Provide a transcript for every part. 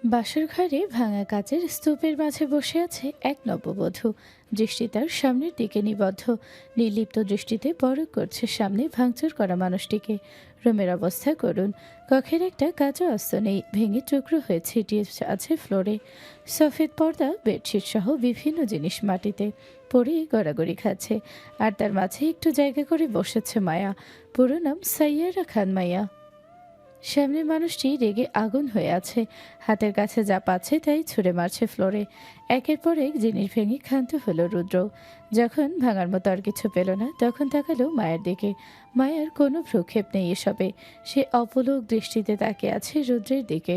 বাসর ঘরে ভাঙা কাচের স্তূপের মাঝে বসে আছে এক নববধূ। দৃষ্টি তার সামনের দিকে নিবদ্ধ, নির্লিপ্ত দৃষ্টিতে পরখ করছে সামনে ভাঙচুর করা মানুষটিকে। রুমের অবস্থা করুণ, কক্ষের একটা কাজও আস্ত নেই, ভেঙে টুকরো হয়ে ছিটিয়ে আছে ফ্লোরে। সফেদ পর্দা, বেডশিট সহ বিভিন্ন জিনিস মাটিতে পড়ে গড়াগড়ি খাচ্ছে। আর তার মাঝে একটু জায়গা করে বসেছে মায়া। পুরো নাম সাইয়ারা খান মায়া। সামনের মানুষটি রেগে আগুন হয়ে আছে, হাতের কাছে যা পাচ্ছে তাই ছুঁড়ে মারছে ফ্লোরে। একের পর এক জিনিস ভেঙে ক্ষান্ত হলো রুদ্র। যখন ভাঙার মতো আর কিছু পেল না, তখন তাকালো মায়ের দিকে। মায়ের কোনো ভ্রুক্ষেপ নেই এসবে, সে অপলক দৃষ্টিতে তাকিয়ে আছে রুদ্রের দিকে।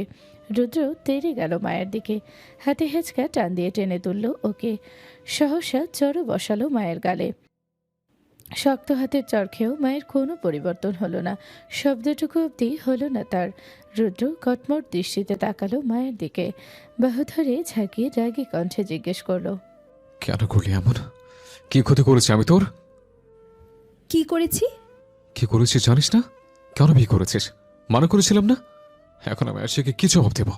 রুদ্র তেড়ে গেল মায়ের দিকে, হাতে হেঁচকা টান দিয়ে টেনে তুলল ওকে। সহসা চড় বসালো মায়ের গালে। শক্ত হাতের চর খেয়েও মায়ের কোনো পরিবর্তন হলো না, শব্দটুকু অবধি হলো না তার। রুদ্র কটমট দৃষ্টিতে তাকালো মায়ের দিকে, বাহু ধরে ঝাঁকিয়ে রাগী কণ্ঠে জিজ্ঞেস করলো, কেন করলি এমন? কি ক্ষতি করেছি আমি তোর? কি করেছি? কি করেছিস জানিস না? কেন বিয়ে করেছিস? মানা করেছিলাম না? এখন আমি আশিকে কি জবাব দেব?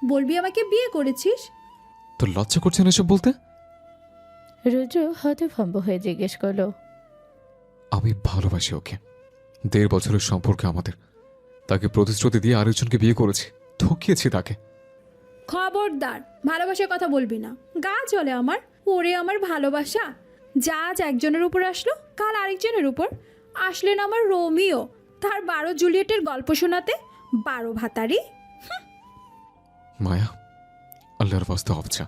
বলবি আমাকে বিয়ে করেছিস? তোর লজ্জা করছে না এসব বলতে? রুদ্র হতভম্ব হয়ে জিজ্ঞেস করলো, আমি ভালোবাসি ওকে, 1.5 বছরের সম্পর্ক আমাদের। তাকে প্রতিশ্রুতি দিয়ে আরেকজনকে বিয়ে করেছি, ঠকিয়েছি তাকে। খবরদার ভালোবাসার কথা বলবি না, গা চলে আমার। ওরে আমার ভালোবাসা, যা আজ একজনের উপর আসলো কাল আরেকজনের উপর আসলেন আমার রোমিও, তার 12 জুলিয়েটের গল্প শোনাতে। 12 ভাতারি। মায়া, আল্লাহর বাস্তে হবছা,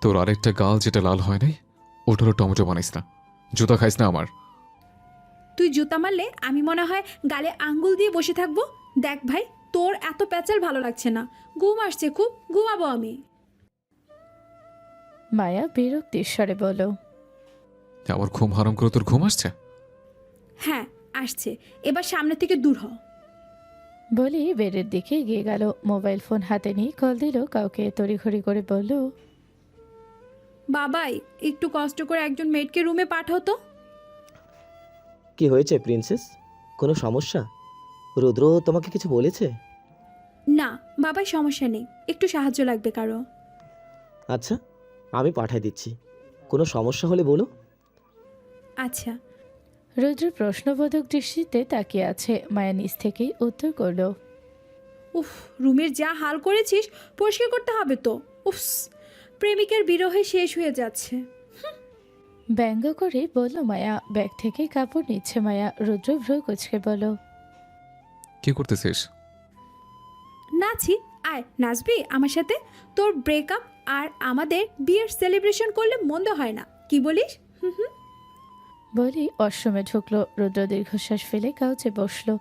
তোর আরেকটা গাল যেটা লাল হয় নাই ওটারও টমেটো বানাইস না, জুতা খাইস না আমার। তুই জুতা মারলে আমি মনে হয় গালে আঙ্গুল দিয়ে বসে থাকবো। দেখ ভাই, তোর এত প্যাচাল ভালো লাগছে না, ঘুম আসছে খুব, ঘুমাবো আমি। মায়া বিরক্তির স্বরে বলল, আমার ঘুম হারাম করে তোর ঘুম আসছে? হ্যাঁ আসছে, এবার সামনে থেকে দূর হ। বলি বেডের দিকে এগিয়ে গেল। মোবাইল ফোন হাতে নিয়ে কল দিল কাউকে, তড়িঘড়ি করে বলল, বাবাই একটু কষ্ট করে একজন মেয়েটকে রুমে পাঠাও তো। কি হয়েছে প্রিন্সেস? কোনো সমস্যা? রুদ্র তোমাকে কিছু বলেছে? না বাবাই, সমস্যা নেই, একটু সাহায্য লাগবে কারো। আচ্ছা, আমি পাঠিয়ে দিচ্ছি। কোনো সমস্যা হলে বলো। আচ্ছা। রুদ্র প্রশ্নবোধক দৃষ্টিতে তাকিয়ে আছে। মায়া নিজ থেকেই উত্তর করলো, উফ, রুমের যা হাল করেছিস পরিষ্কার করতে হবে তো। উফস, প্রেমিকের বিরহে শেষ হয়ে যাচ্ছে। ব্যঙ্গ করে বলল মায়া। ব্যাগ থেকে কাপড় নিচ্ছে মায়া। রুদ্র ভ্রু কুঁচকে বলল, কি করতেছিস? নাচি, আয় নাচবি আমার সাথে? তোর ব্রেকআপ আর আমাদের বিয়ের সেলিব্রেশন করলে মন্দ হয় না, কি বলিস? বলি অশ্রমে ঢুকলো। রুদ্র দীর্ঘশ্বাস ফেলে কাউচে বসলো।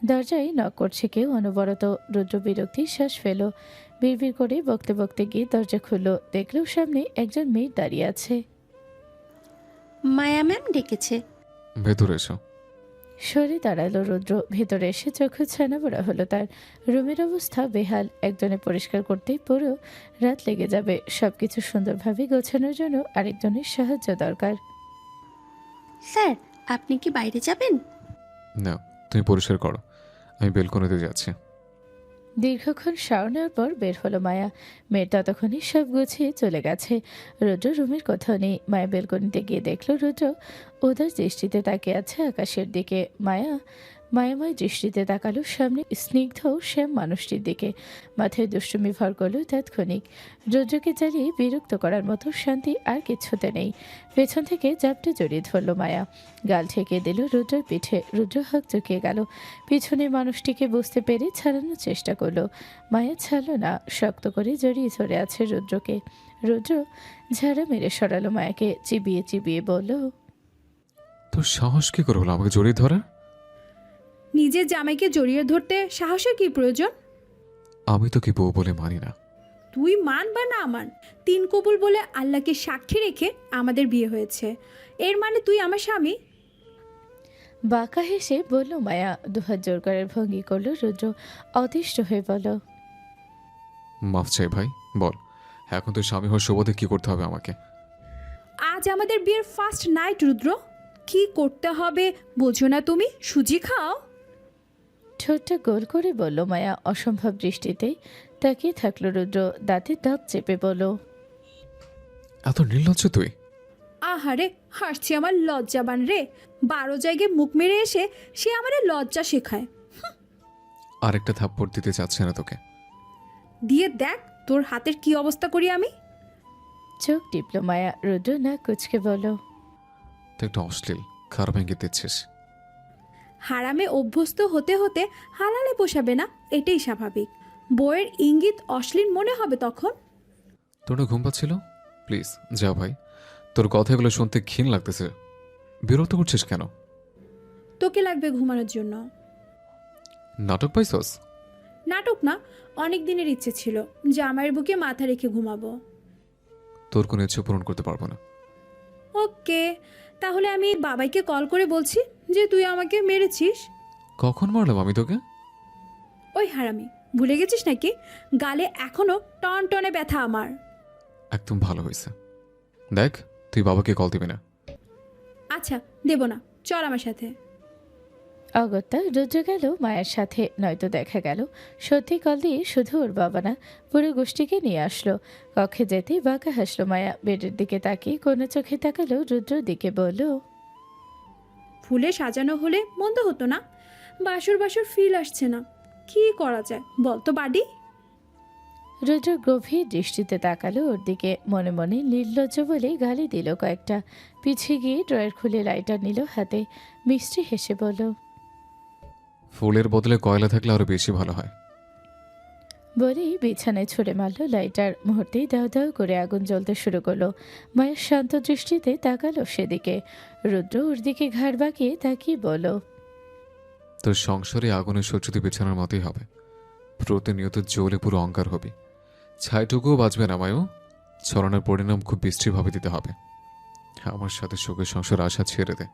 দরজায় নক করছে কেউ অনবরত। রুদ্র বিরক্তির শ্বাস ফেলো। বিড়বিড় করে বকতে বকতে গিয়ে দরজা খুললো। দেখলো সামনে একজন মেয়ে দাঁড়িয়ে আছে। মায়া ম্যাম ডেকেছে। ভেতরে এসো। সরে দাঁড়ালো রুদ্র। ভেতরে এসে চোখে ছানাবড়া হলো তার। রুমের অবস্থা বেহাল। একজনে পরিষ্কার করতেই পুরো রাত লেগে যাবে। সবকিছু সুন্দরভাবে গোছানোর জন্য আরেকজনের সাহায্য দরকার। স্যার, আপনি কি বাইরে যাবেন? না, তুমি পরিষ্কার করো, আমি বেলকনিতে যাচ্ছি। দীর্ঘক্ষণ শাওয়ার নেওয়ার পর বের হলো মায়া। মেয়ের ততক্ষণই সব গুছিয়ে চলে গেছে। রুদ্র রুমের কোথাও নেই। মায়া বেলকনিতে গিয়ে দেখলো রুদ্র উদাস দৃষ্টিতে তাকিয়ে আছে আকাশের দিকে। মায়াময় দৃষ্টিতে তাকালো সামনে স্নিগ্ধ শ্যাম মানুষটির দিকে। মাথায় দুষ্টুমি ভর করলো তাৎক্ষণিক। রুদ্রকে জ্বালিয়ে বিরক্ত করার মতো শান্তি আর কিছুতে নেই। পেছন থেকে জাপটে জড়িয়ে ধরলো মায়া। গাল ঠেকিয়ে দিল রুদ্রের পিঠে। রুদ্র হাঁক চুকিয়ে গেল। পিছনের মানুষটিকে বুঝতে পেরে ছাড়ানোর চেষ্টা করলো। মায়া ছাড়লো না, শক্ত করে জড়িয়ে ধরে আছে রুদ্রকে। রুদ্র ঝাড়া মেরে সরালো মায়াকে। চিবিয়ে চিবিয়ে বলল, তোর সাহস কি করে হলো আমাকে জড়িয়ে ধরার? নিজের জামাইকে জড়িয়ে ধরতে সাহসের কি প্রয়োজন? আমি তো কি বউ বলে মানি না। তুই মান বা না মান, 3 কবুল বলে আল্লাহকে সাক্ষী রেখে আমাদের বিয়ে হয়েছে, এর মানে তুই আমার স্বামী। বাঁকা হেসে বলল মায়া। দুহাত জোর করার ভঙ্গি করলো রুদ্র। অতিষ্ঠ হয়ে বলল, মাফ চাই ভাই, বল এখন তুই স্বামী হওয়ার সুবাদে কি করতে হবে আমাকে? আজ আমাদের বিয়ের ফার্স্ট নাইট রুদ্র, কি করতে হবে বোঝো না তুমি? সুজি খাও। ঠোঁটটা গোল করে বলল মায়া অসম্ভব দৃষ্টিতে। তাকিয়ে থাকলো রুদ্র, দাঁতে দাঁত চেপে বলল, এত নির্লজ্জ তুই। আহারে, হাসছি আমার লজ্জাবান রে। 12 জায়গায় মুখ মেরে এসে সে আমারে লজ্জা শেখায়। আরেকটা থাপ্পড় দিতে চাচ্ছে না তোকে। দিয়ে দেখ তোর হাতের কি অবস্থা করি আমি। চোখ টিপল মায়া। রুদ্র না কুচকে বলল, তুই একটা অশ্লীল, খারাপ ইঙ্গিত দিচ্ছিস। হারামে অভ্যস্ত হতে হতে হালালে পোষাবে না, এটাই স্বাভাবিক। বইয়ের ইঙ্গিত অশ্লীল মনে হবে তখন। তোর না ঘুম পাচ্ছিল? প্লিজ যা ভাই, তোর কথাগুলো শুনতে ঘিন লাগতেছে। বিরক্ত করছিস কেন? তোকে লাগবে ঘুমানোর জন্য। নাটক পাইছস? নাটক না, অনেক দিনের ইচ্ছে ছিল জামাইয়ের বুকে মাথা রেখে ঘুমাবো। তোর কোনো ইচ্ছে পূরণ করতে পারবো না। ওকে, তাহলে আমি বাবাইকে কল করে বলছি যে তুই আমাকে মেরেছিস। কখন মারলাম আমি তোকে? ওই হারামি, ভুলে গেছিস নাকি? গালে এখনো টন টনে ব্যথা আমার। একদম ভালো হয়েছে। দেখ, তুই বাবাকে কল দিবি না। আচ্ছা দেব না, চল আমার সাথে। অগত্যা রুদ্র গেল মায়ের সাথে। নয়তো দেখা গেল সত্যি কল দিয়ে শুধু ওর বাবা না, পুরো গোষ্ঠীকে নিয়ে আসলো। কক্ষে যেতেই বাঁকা হাসলো মায়া। বেডের দিকে তাকিয়ে কোনো চোখে তাকালো রুদ্রর দিকে, বলল, ফুলে সাজানো হলে মন্দ হতো না। বাসর বাসর ফিল আসছে না, কি করা যায় বল তো বাডি। রুদ্র গভীর দৃষ্টিতে তাকালো ওর দিকে। মনে মনে নির্লজ্জ বলে গালি দিল কয়েকটা। পিছিয়ে গিয়ে ড্রয়ার খুলে লাইটার নিল হাতে। মিষ্টি হেসে বলল, ফুলের বদলে কয়লা থাকলে আরো বেশি ভালো হয়। বলেই বিছানায় ছুঁড়ে মারল লাইটার। মুহূর্তেই দাও দাও করে আগুন জ্বলতে শুরু করলো। মায়ের শান্ত দৃষ্টিতে তাকালো সেদিকে। রুদ্র ওর দিকে ঘাড় বাঁকিয়ে তাকিয়ে বলল, তোর সংসারে আগুনের সহ্যতি বিছানার মতোই হবে। প্রতিনিয়ত জ্বলে পুরো অঙ্গার হবি। ছাইটুকুও বাঁচবে না মায়ও। ছড়ানোর পরিণাম খুব বিশ্রীভাবে দিতে হবে। আমার সাথে সুখের সংসার আশা ছেড়ে দে।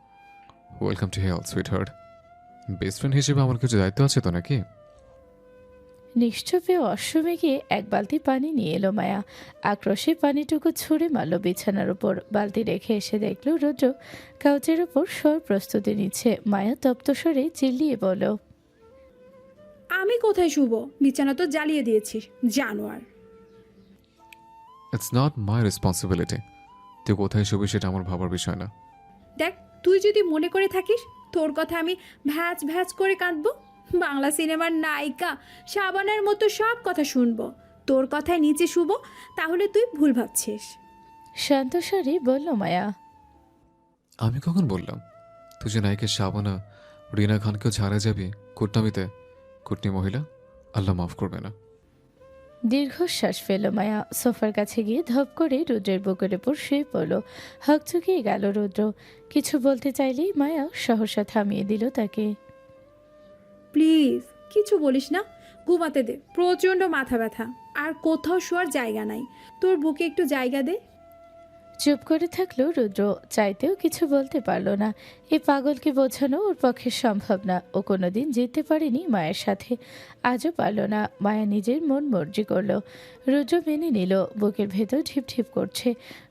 Welcome to hell sweet heart. Best friend হিসেবে আমার কিছু দায়িত্ব আছে তো নাকি? নিশ্চুপে অশ্বমে গিয়ে এক বালতি পানি নিয়ে এলো মায়া। আক্রোশে পানিটুকু ছুঁড়ে মারল বিছানার উপর। বালতি রেখে এসে দেখল রুদ্র কাউচের উপর সর প্রস্তুতি নিচ্ছে। মায়া তপ্ত স্বরে চিল্লিয়ে বলল, আমি কোথায় শুব? বিছানা তো জ্বালিয়ে দিয়েছিস জানোয়ার। It's not my responsibility. তুই কোথায় শুবি সেটা আমার ভাবার বিষয় না। দেখ, তুই যদি মনে করে থাকিস তোর কথা আমি ভ্যাজ ভ্যাজ করে কাঁদবো, বাংলা সিনেমার নায়িকা শাবানার মতো সব কথা শুনবো, তোর কথায় নিচে শুবো, তাহলে তুই ভুল ভাবছিস। শান্ত স্বরে বলল মায়া। আমি কখন বললাম তুই যে নায়িকা শাবানা রিনা খানকেও ছাড়া যাবি কুটনামিতে? কুটনি মহিলা, আল্লাহ মাফ করবে না। দীর্ঘশ্বাস ফেল মায়া। সোফার কাছে গিয়ে ধপ করে রুদ্রের বুকের উপর শুয়ে পড়ল। হাঁক চুকিয়ে গেল রুদ্র। কিছু বলতে চাইলেই মায়া সহসা থামিয়ে দিল তাকে। প্লিজ কিছু বলিস না, ঘুমাতে দে, প্রচণ্ড মাথা ব্যথা, আর কোথাও শোয়ার জায়গা নাই, তোর বুকে একটু জায়গা দে। চুপ করে থাকলো রুদ্র। চাইতেও কিছু বলতে পারল না। এ পাগলকে বোঝানো ওর পক্ষে সম্ভব না। ও কোনোদিন যেতে পারেনি মায়ের সাথে, আজও পারল না। মায়া নিজের মন মর্জি করল। রুদ্র মেনে নিল। বুকের ভেতর ঢিপ ঢিপ করছে।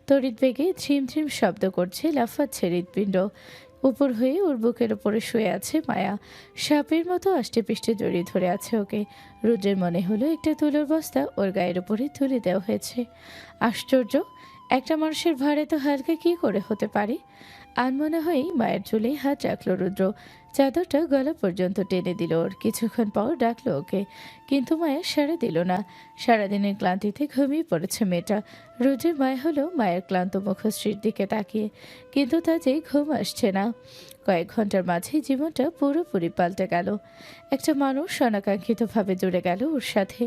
তড়িৎ বেগে থ্রিম থ্রিম শব্দ করছে, লাফাচ্ছে হৃৎপিণ্ড। উপর হয়ে ওর বুকের ওপরে শুয়ে আছে মায়া। সাপের মতো আষ্টে পৃষ্ঠে জড়িয়ে ধরে আছে ওকে। রুদ্রের মনে হলো একটা তুলোর বস্তা ওর গায়ের উপরে তুলে দেওয়া হয়েছে। আশ্চর্য, একটা মানুষের ভার এত হালকা কি করে হতে পারে? আনমনা হয়েই মায়ের চুলে হাত রাখলো রুদ্র। চাদরটা গলা পর্যন্ত টেনে দিল ওর। কিছুক্ষণ পর ডাকলো ওকে, কিন্তু মায়া সাড়া দিল না। সারাদিনের ক্লান্তিতে ঘুমিয়ে পড়েছে মেয়েটা। রুদ্রের মায়া হলো মায়ের ক্লান্ত মুখশ্রীর দিকে তাকিয়ে, কিন্তু তাতে ঘুম আসছে না। কয়েক ঘন্টার মাঝে জীবনটা পুরোপুরি পাল্টে গেল। একটা মানুষ অনাকাঙ্ক্ষিতভাবে জুড়ে গেল ওর সাথে।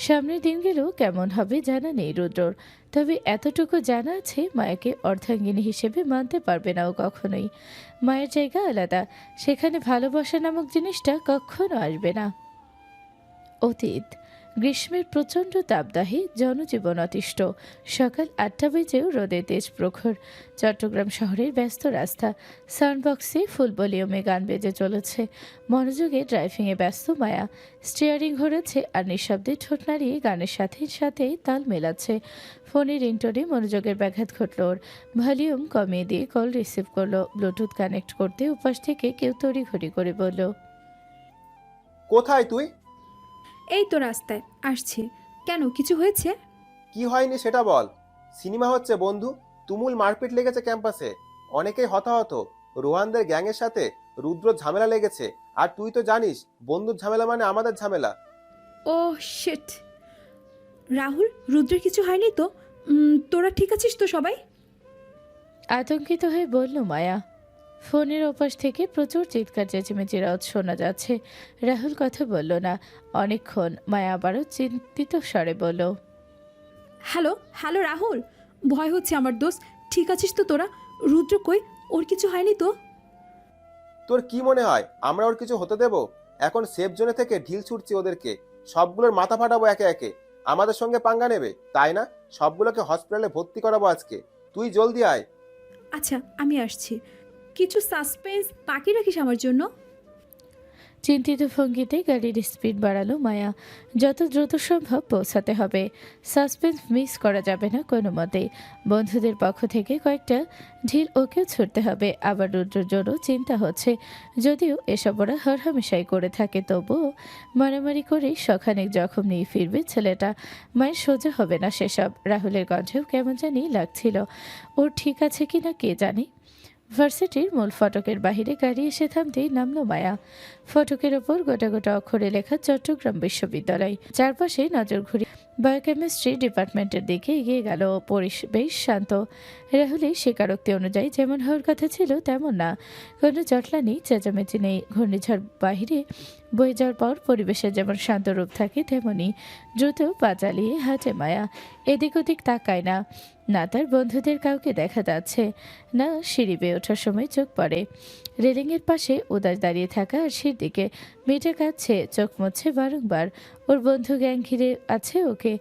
সামনের দিনগুলো কেমন হবে জানা নেই রুদ্রর, তবে এতটুকু জানা আছে মায়াকে অর্ধাঙ্গিনী হিসেবে মানতে পারবে না ও কখনোই। মায়ের জায়গা আলাদা, সেখানে ভালোবাসা নামক জিনিসটা কখনো আসবে না। অতীত গ্রীষ্মের প্রচণ্ড তাপদাহে জনজীবন অতিষ্ঠ। সকাল 8টা বেজেও রোদে তেজ প্রখর। চট্টগ্রাম শহরের ব্যস্ত রাস্তা, সাউন্ডবক্সে ফুল ভলিউমে গান বেজে চলেছে। মনোযোগে ড্রাইভিংয়ে ব্যস্ত মায়া। স্টিয়ারিং ঘোরাচ্ছে আর নিঃশব্দে ঠোঁট নাড়িয়ে গানের সাথে সাথে তাল মেলাচ্ছে। ফোনের রিংটোনে মনোযোগের ব্যাঘাত ঘটল ওর। ভলিউম কমিয়ে দিয়ে কল রিসিভ করলো। ব্লুটুথ কানেক্ট করতে উপাস থেকে কেউ তড়িঘড়ি করে বলল, কোথায় তুই? এই তো রাস্তায় আসছি। কেন, কিছু হয়েছে? কি হয়নি সেটা বল। সিনেমা হচ্ছে বন্ধু, তুমুল মারপিট লেগেছে ক্যাম্পাসে, অনেকেই হতাহত। রোহানদের গ্যাংয়ের সাথে রুদ্র ঝামেলা লেগেছে, আর তুই তো জানিস বন্ধুর ঝামেলা মানে আমাদের ঝামেলা। ও শিট। রাহুল, রুদ্রের কিছু হয়নি তো? তোরা ঠিক আছিস তো সবাই? আতঙ্কিত হয়ে বলল মায়া। ফোনের ওপাশ থেকে প্রচুর চিৎকার চেঁচিমেচির আওয়াজ শোনা যাচ্ছে। রাহুল কথা বলল না অনেকক্ষণ। মায়া আবারও চিন্তিত স্বরে বলল, হ্যালো হ্যালো রাহুল, ভয় হচ্ছে আমার দোস্ত। ঠিক আছিস তো তোরা? রুদ্র কই? ওর কিছু হয়নি তো? তোর কি মনে হয় আমরা ওর কিছু হতে দেব? এখন সেফ জোনে থেকে ঢিল ছুটছি ওদেরকে, সবগুলোর মাথা ফাটাবো একে একে। আমাদের সঙ্গে পাঙ্গা নেবে তাই না? সবগুলোকে হসপিটালে ভর্তি করাবো আজকে। তুই জলদি আয়। আচ্ছা, আমি আসছি। কিছু সাসপেন্স বাকি রাখিস আমার জন্য। চিন্তিত ভঙ্গিতে গাড়ির স্পিড বাড়ালো মায়া। যত দ্রুত সম্ভব পৌঁছাতে হবে, সাসপেন্স মিস করা যাবে না কোনো মতেই। বন্ধুদের পক্ষ থেকে কয়েকটা ঢিল ওকেও ছুটতে হবে। আবার রুদ্রের জন্য চিন্তা হচ্ছে, যদিও এসব ওরা হরহামেশাই করে থাকে, তবুও মারামারি করে শখানেক জখম নিয়ে ফিরবে ছেলেটা। মায়ের সোজা হবে না সেসব। রাহুলের কণ্ঠেও কেমন জানি লাগছিল। ওর ঠিক আছে কিনা কে জানে। ভার্সিটির মূল ফটকের বাহিরে গাড়ি এসে থামতেই নামলো মায়া। ফটকের ওপর গোটা গোটা অক্ষরে লেখা চট্টগ্রাম বিশ্ববিদ্যালয়। চারপাশে নজর ঘুরে বায়োকেমিস্ট্রি ডিপার্টমেন্টের দিকে এগিয়ে গেল। পরিবেশ শান্ত। রাহুলের স্বীকারোক্তি অনুযায়ী যেমন হওয়ার কথা ছিল তেমন না। কোনো জটলা নেই, চেঁচামেচি নেই। ঘূর্ণিঝড় বাহিরে বয়ে যাওয়ার পর পরিবেশের যেমন শান্ত রূপ থাকে তেমনই দ্রুত পা চালিয়ে হাঁটে মায়া। এদিক ওদিক তাকায় না। না তার বন্ধুদের কাউকে দেখা যাচ্ছে না। সিঁড়ি বেয়ে ওঠার সময় চোখ পড়ে রেলিংয়ের পাশে উদাস দাঁড়িয়ে থাকা আরশির দিকে। মেয়েটা কাঁদছে, চোখ মুছছে বারংবার। ওর বন্ধু গ্যাং ঘিরে আছে ওকে।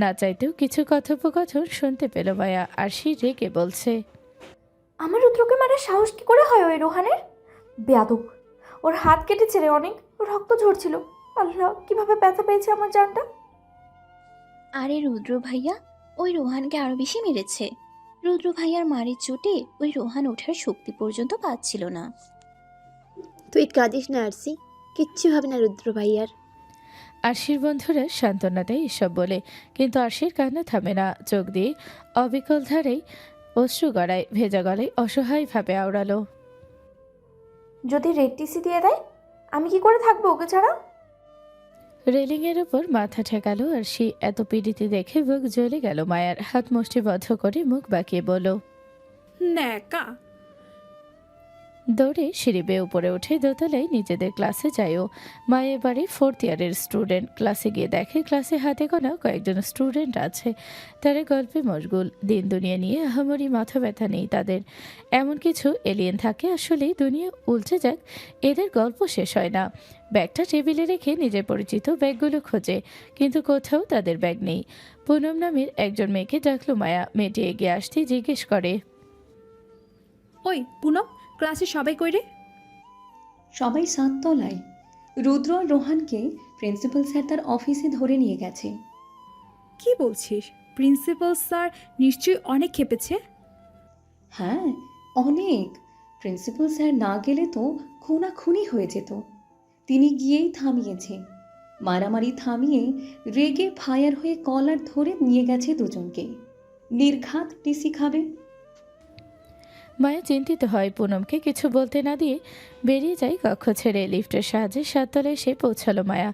না চাইতেও কিছু কথোপকথন শুনতে পেল মায়া। আরশি রেগে বলছে, আমার রুদ্রকে মারার সাহস কি করে হয় ওই রোহানের? বেয়াদব! ওর হাত কেটেছে রে অনেক, রক্ত ঝরছিল। আল্লাহ, কিভাবে ব্যথা পেয়েছে আমার জানটা। আরে রুদ্র ভাইয়া, ওই রোহানকে আরো বেশি মেরেছে। রুদ্র ভাইয়ার মারের চোটে ওই রোহান ওঠার শক্তি পর্যন্ত পাচ্ছিল না। তুই কাঁদিস না আরসি, কিচ্ছু হবে না রুদ্র ভাইয়ার। আরশির বন্ধুরা সান্ত্বনা দেয় এসব বলে, কিন্তু আরশির কান্না থামে না। চোখ দিয়ে অবিকল ধারেই অশ্রু গড়ায়, ভেজা গলায় অসহায়ভাবে আওড়ালো, যদি রেড টিসি দিয়ে দেয়, আমি কি করে থাকবো ওকে ছাড়া? রেলিংয়ের ওপর মাথা ঠেকালো আরশি। এত পীড়িতি দেখে বুক জ্বলে গেল মায়ার। হাত মুষ্টিবদ্ধ করে মুখ বাঁকিয়ে বলল, ন্যাকা। দৌড়ে সিঁড়ি বেয়ে উপরে উঠে দোতলায় নিজেদের ক্লাসে যায়ও। মায়া এবারে 4th ইয়ারের স্টুডেন্ট। ক্লাসে গিয়ে দেখে ক্লাসে হাতে গোনা কয়েকজন স্টুডেন্ট আছে। তারা গল্পে মশগুল। দিন দুনিয়া নিয়ে আহামরি মাথা ব্যথা নেই তাদের। এমন কিছু এলিয়েন থাকে, আসলেই দুনিয়া উল্টে যাক, এদের গল্প শেষ হয় না। ব্যাগটা টেবিলে রেখে নিজের পরিচিত ব্যাগগুলো খোঁজে, কিন্তু কোথাও তাদের ব্যাগ নেই। পুনম নামের একজন মেয়েকে ডাকলো মায়া। মেয়েটি এগিয়ে আসতে জিজ্ঞেস করে, ওই পুনম, ক্লাসে সবাই কই রে? সবাই 7 তলায়। রুদ্র আর রোহানকে প্রিন্সিপাল স্যার তার অফিসে ধরে নিয়ে গেছে। কি বলছিস? প্রিন্সিপাল স্যার নিশ্চয়ই অনেক খেপেছে। হ্যাঁ, অনেক। প্রিন্সিপাল স্যার না গেলে তো খুনাখুনি হয়ে যেত। তিনি গিয়েই থামিয়েছে। মারামারি থামিয়ে রেগে ফায়ার হয়ে কলার ধরে নিয়ে গেছে দুজনকে। নির্ঘাত টিসি খাবে। মায়া চিন্তিত হয়। পুনমকে কিছু বলতে না দিয়ে বেরিয়ে যায় কক্ষ ছেড়ে। লিফটের সাহায্যে 7 তলায় এসে পৌঁছালো মায়া।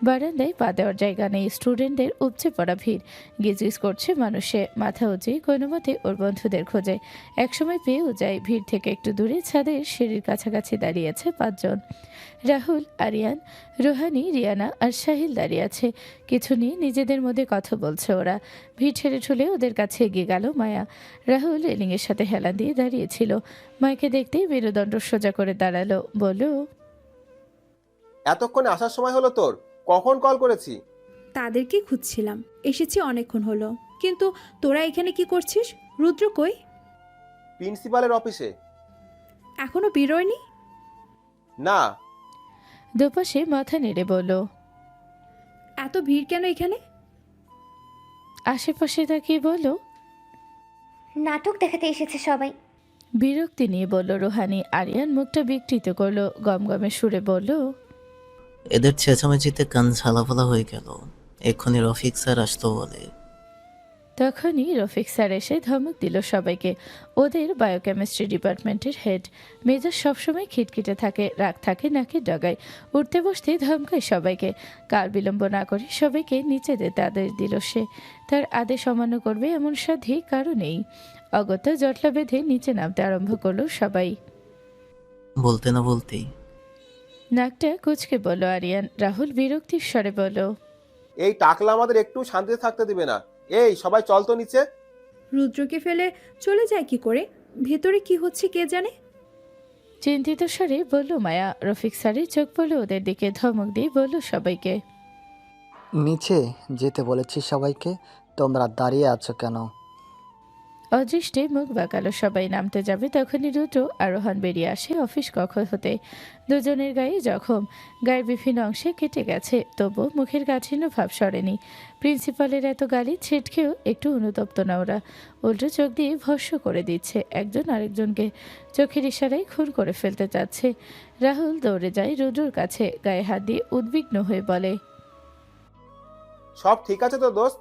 বারান্দায় পা দেওয়ার জায়গা নেই। স্টুডেন্টদের উপচে পড়া ভিড়। গিজগিজ করছে মানুষে। মাথা উঁচিয়ে কোনো মতে ওর বন্ধুদের খোঁজে। একসময় পেয়েও যায়। ভিড় থেকে একটু দূরে ছাদের সিঁড়ির কাছাকাছি দাঁড়িয়ে আছে 5 জন। রাহুল, আরিয়ান, রোহানি, রিয়ানা আর সাহিল দাঁড়িয়ে আছে। কিছু নিয়ে নিজেদের মধ্যে কথা বলছে ওরা। ভিড় ছেড়ে ঠুলে ওদের কাছে এগিয়ে গেল মায়া। রাহুল রেলিংয়ের সাথে হেলান দিয়ে দাঁড়িয়েছিল। মায়াকে দেখতেই মেরুদণ্ড সোজা করে দাঁড়ালো। বলল, এতক্ষণে আসার সময় হলো তোর? কখন কল করেছি? তাদেরকেই খুঁজছিলাম। এসেছি অনেকক্ষণ হলো, কিন্তু তোরা এখানে কি করছিস? রুদ্র কই? প্রিন্সিপালের অফিসে। এখনো বেরোয়নি? না, দুপাশে মাথা নেড়ে বলল। এত ভিড় কেন এখানে? আশেপাশে তাকিয়ে বলল। নাটক দেখাতে এসেছে সবাই। বিরক্তি নিয়ে বলল রুহানি। আরিয়ান মুখটা বিকৃত করলো, গমগমে সুরে বলল। এদের চেঁচামেচিতে কান ঝালাফালা হয়ে গেল। এক্ষুনি রফিক স্যার আসতো বলে। তখনই রফিক স্যার এসে ধমক দিল সবাইকে। ওদের বায়োকেমিস্ট্রি ডিপার্টমেন্টের হেড। মেজাজ সবসময় খিটখিটে থাকে, রাগ থাকে নাকের ডগায়। উঠতে বসতে ধমকায় সবাইকে। কাল বিলম্ব না করে সবাইকে নিচে যেতে আদেশ দিল সে। তার আদেশ অমান্য করবে এমন সাধি কারো নেই। অগত্যা জটলা বেঁধে নিচে নামতে আরম্ভ করলো সবাই। বলতে না বলতেই নাকটা কুচকে বলল আরিয়ান। রাহুল বিরক্তির স্বরে বলল। এই টাকলা আমাদের একটু শান্তিতে থাকতে দিবে না। এই সবাই চল তো নিচে। রুদ্রকে ফেলে চলে যায় কি করে? ভেতরে কি হচ্ছে কে জানে? চিন্তিত স্বরে বলল মায়া। রফিক স্যারের চোখ পড়ল ওদের দিকে, ধমক দিয়ে বলল সবাইকে। নিচে যেতে বলেছি সবাইকে, তোমরা দাঁড়িয়ে আছো কেন? অদৃষ্টে মুখ বাঁকালো সবাই। নামতে যাবে তখনই রুদ্র আর রোহান বেরিয়ে আসে অফিস কক্ষ হতে। দুজনের গায়ে জখম, গায়ের বিভিন্ন অংশে কেটে গেছে, তবু মুখের কাঠিন্য ভাব সরেনি। প্রিন্সিপালের এত গালি ছিটকেও একটু অনুতপ্ত না ওরা। উল্টো চোখ দিয়ে ভস্ম করে দিচ্ছে একজন আরেকজনকে। চোখের ইশারায় খুন করে ফেলতে চাচ্ছে। রাহুল দৌড়ে যায় রুদ্রর কাছে, গায়ে হাত দিয়ে উদ্বিগ্ন হয়ে বলে। সব ঠিক আছে তো দোস্ত?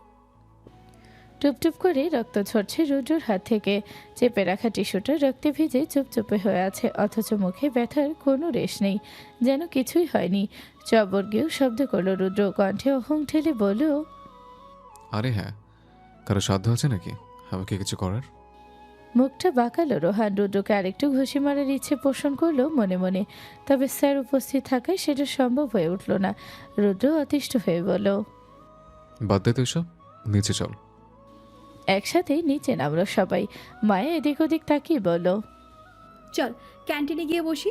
টুপটুপ করে রক্ত ঝরছে রুদ্রর হাত থেকে। চেপে রাখা টিস্যুটা রক্তে ভিজে চুপচুপে হয়ে আছে, অথচ মুখে ব্যথার কোনো রেশ নেই, যেন কিছুই হয়নি। চবর্গীয় শব্দ করল রুদ্র, কণ্ঠে অহং ঠেলে বলল। আরে হ্যাঁ, কারো সাধ্য আছে নাকি আমাকে কিছু করার? মুখটা বাঁকালো রোহান। রুদ্রকে আরেকটু ঘুষি মারার ইচ্ছে পোষণ করলো মনে মনে, তবে স্যার উপস্থিত থাকায় সেটা সম্ভব হয়ে উঠল না। রুদ্র অতিষ্ঠ হয়ে বলল। বাদ দে তো এসব, নিচে চল। একসাথে নিচে নামলো সবাই। মায়া এদিক ওদিক তাকিয়ে বলল। চল ক্যান্টিনে গিয়ে বসি।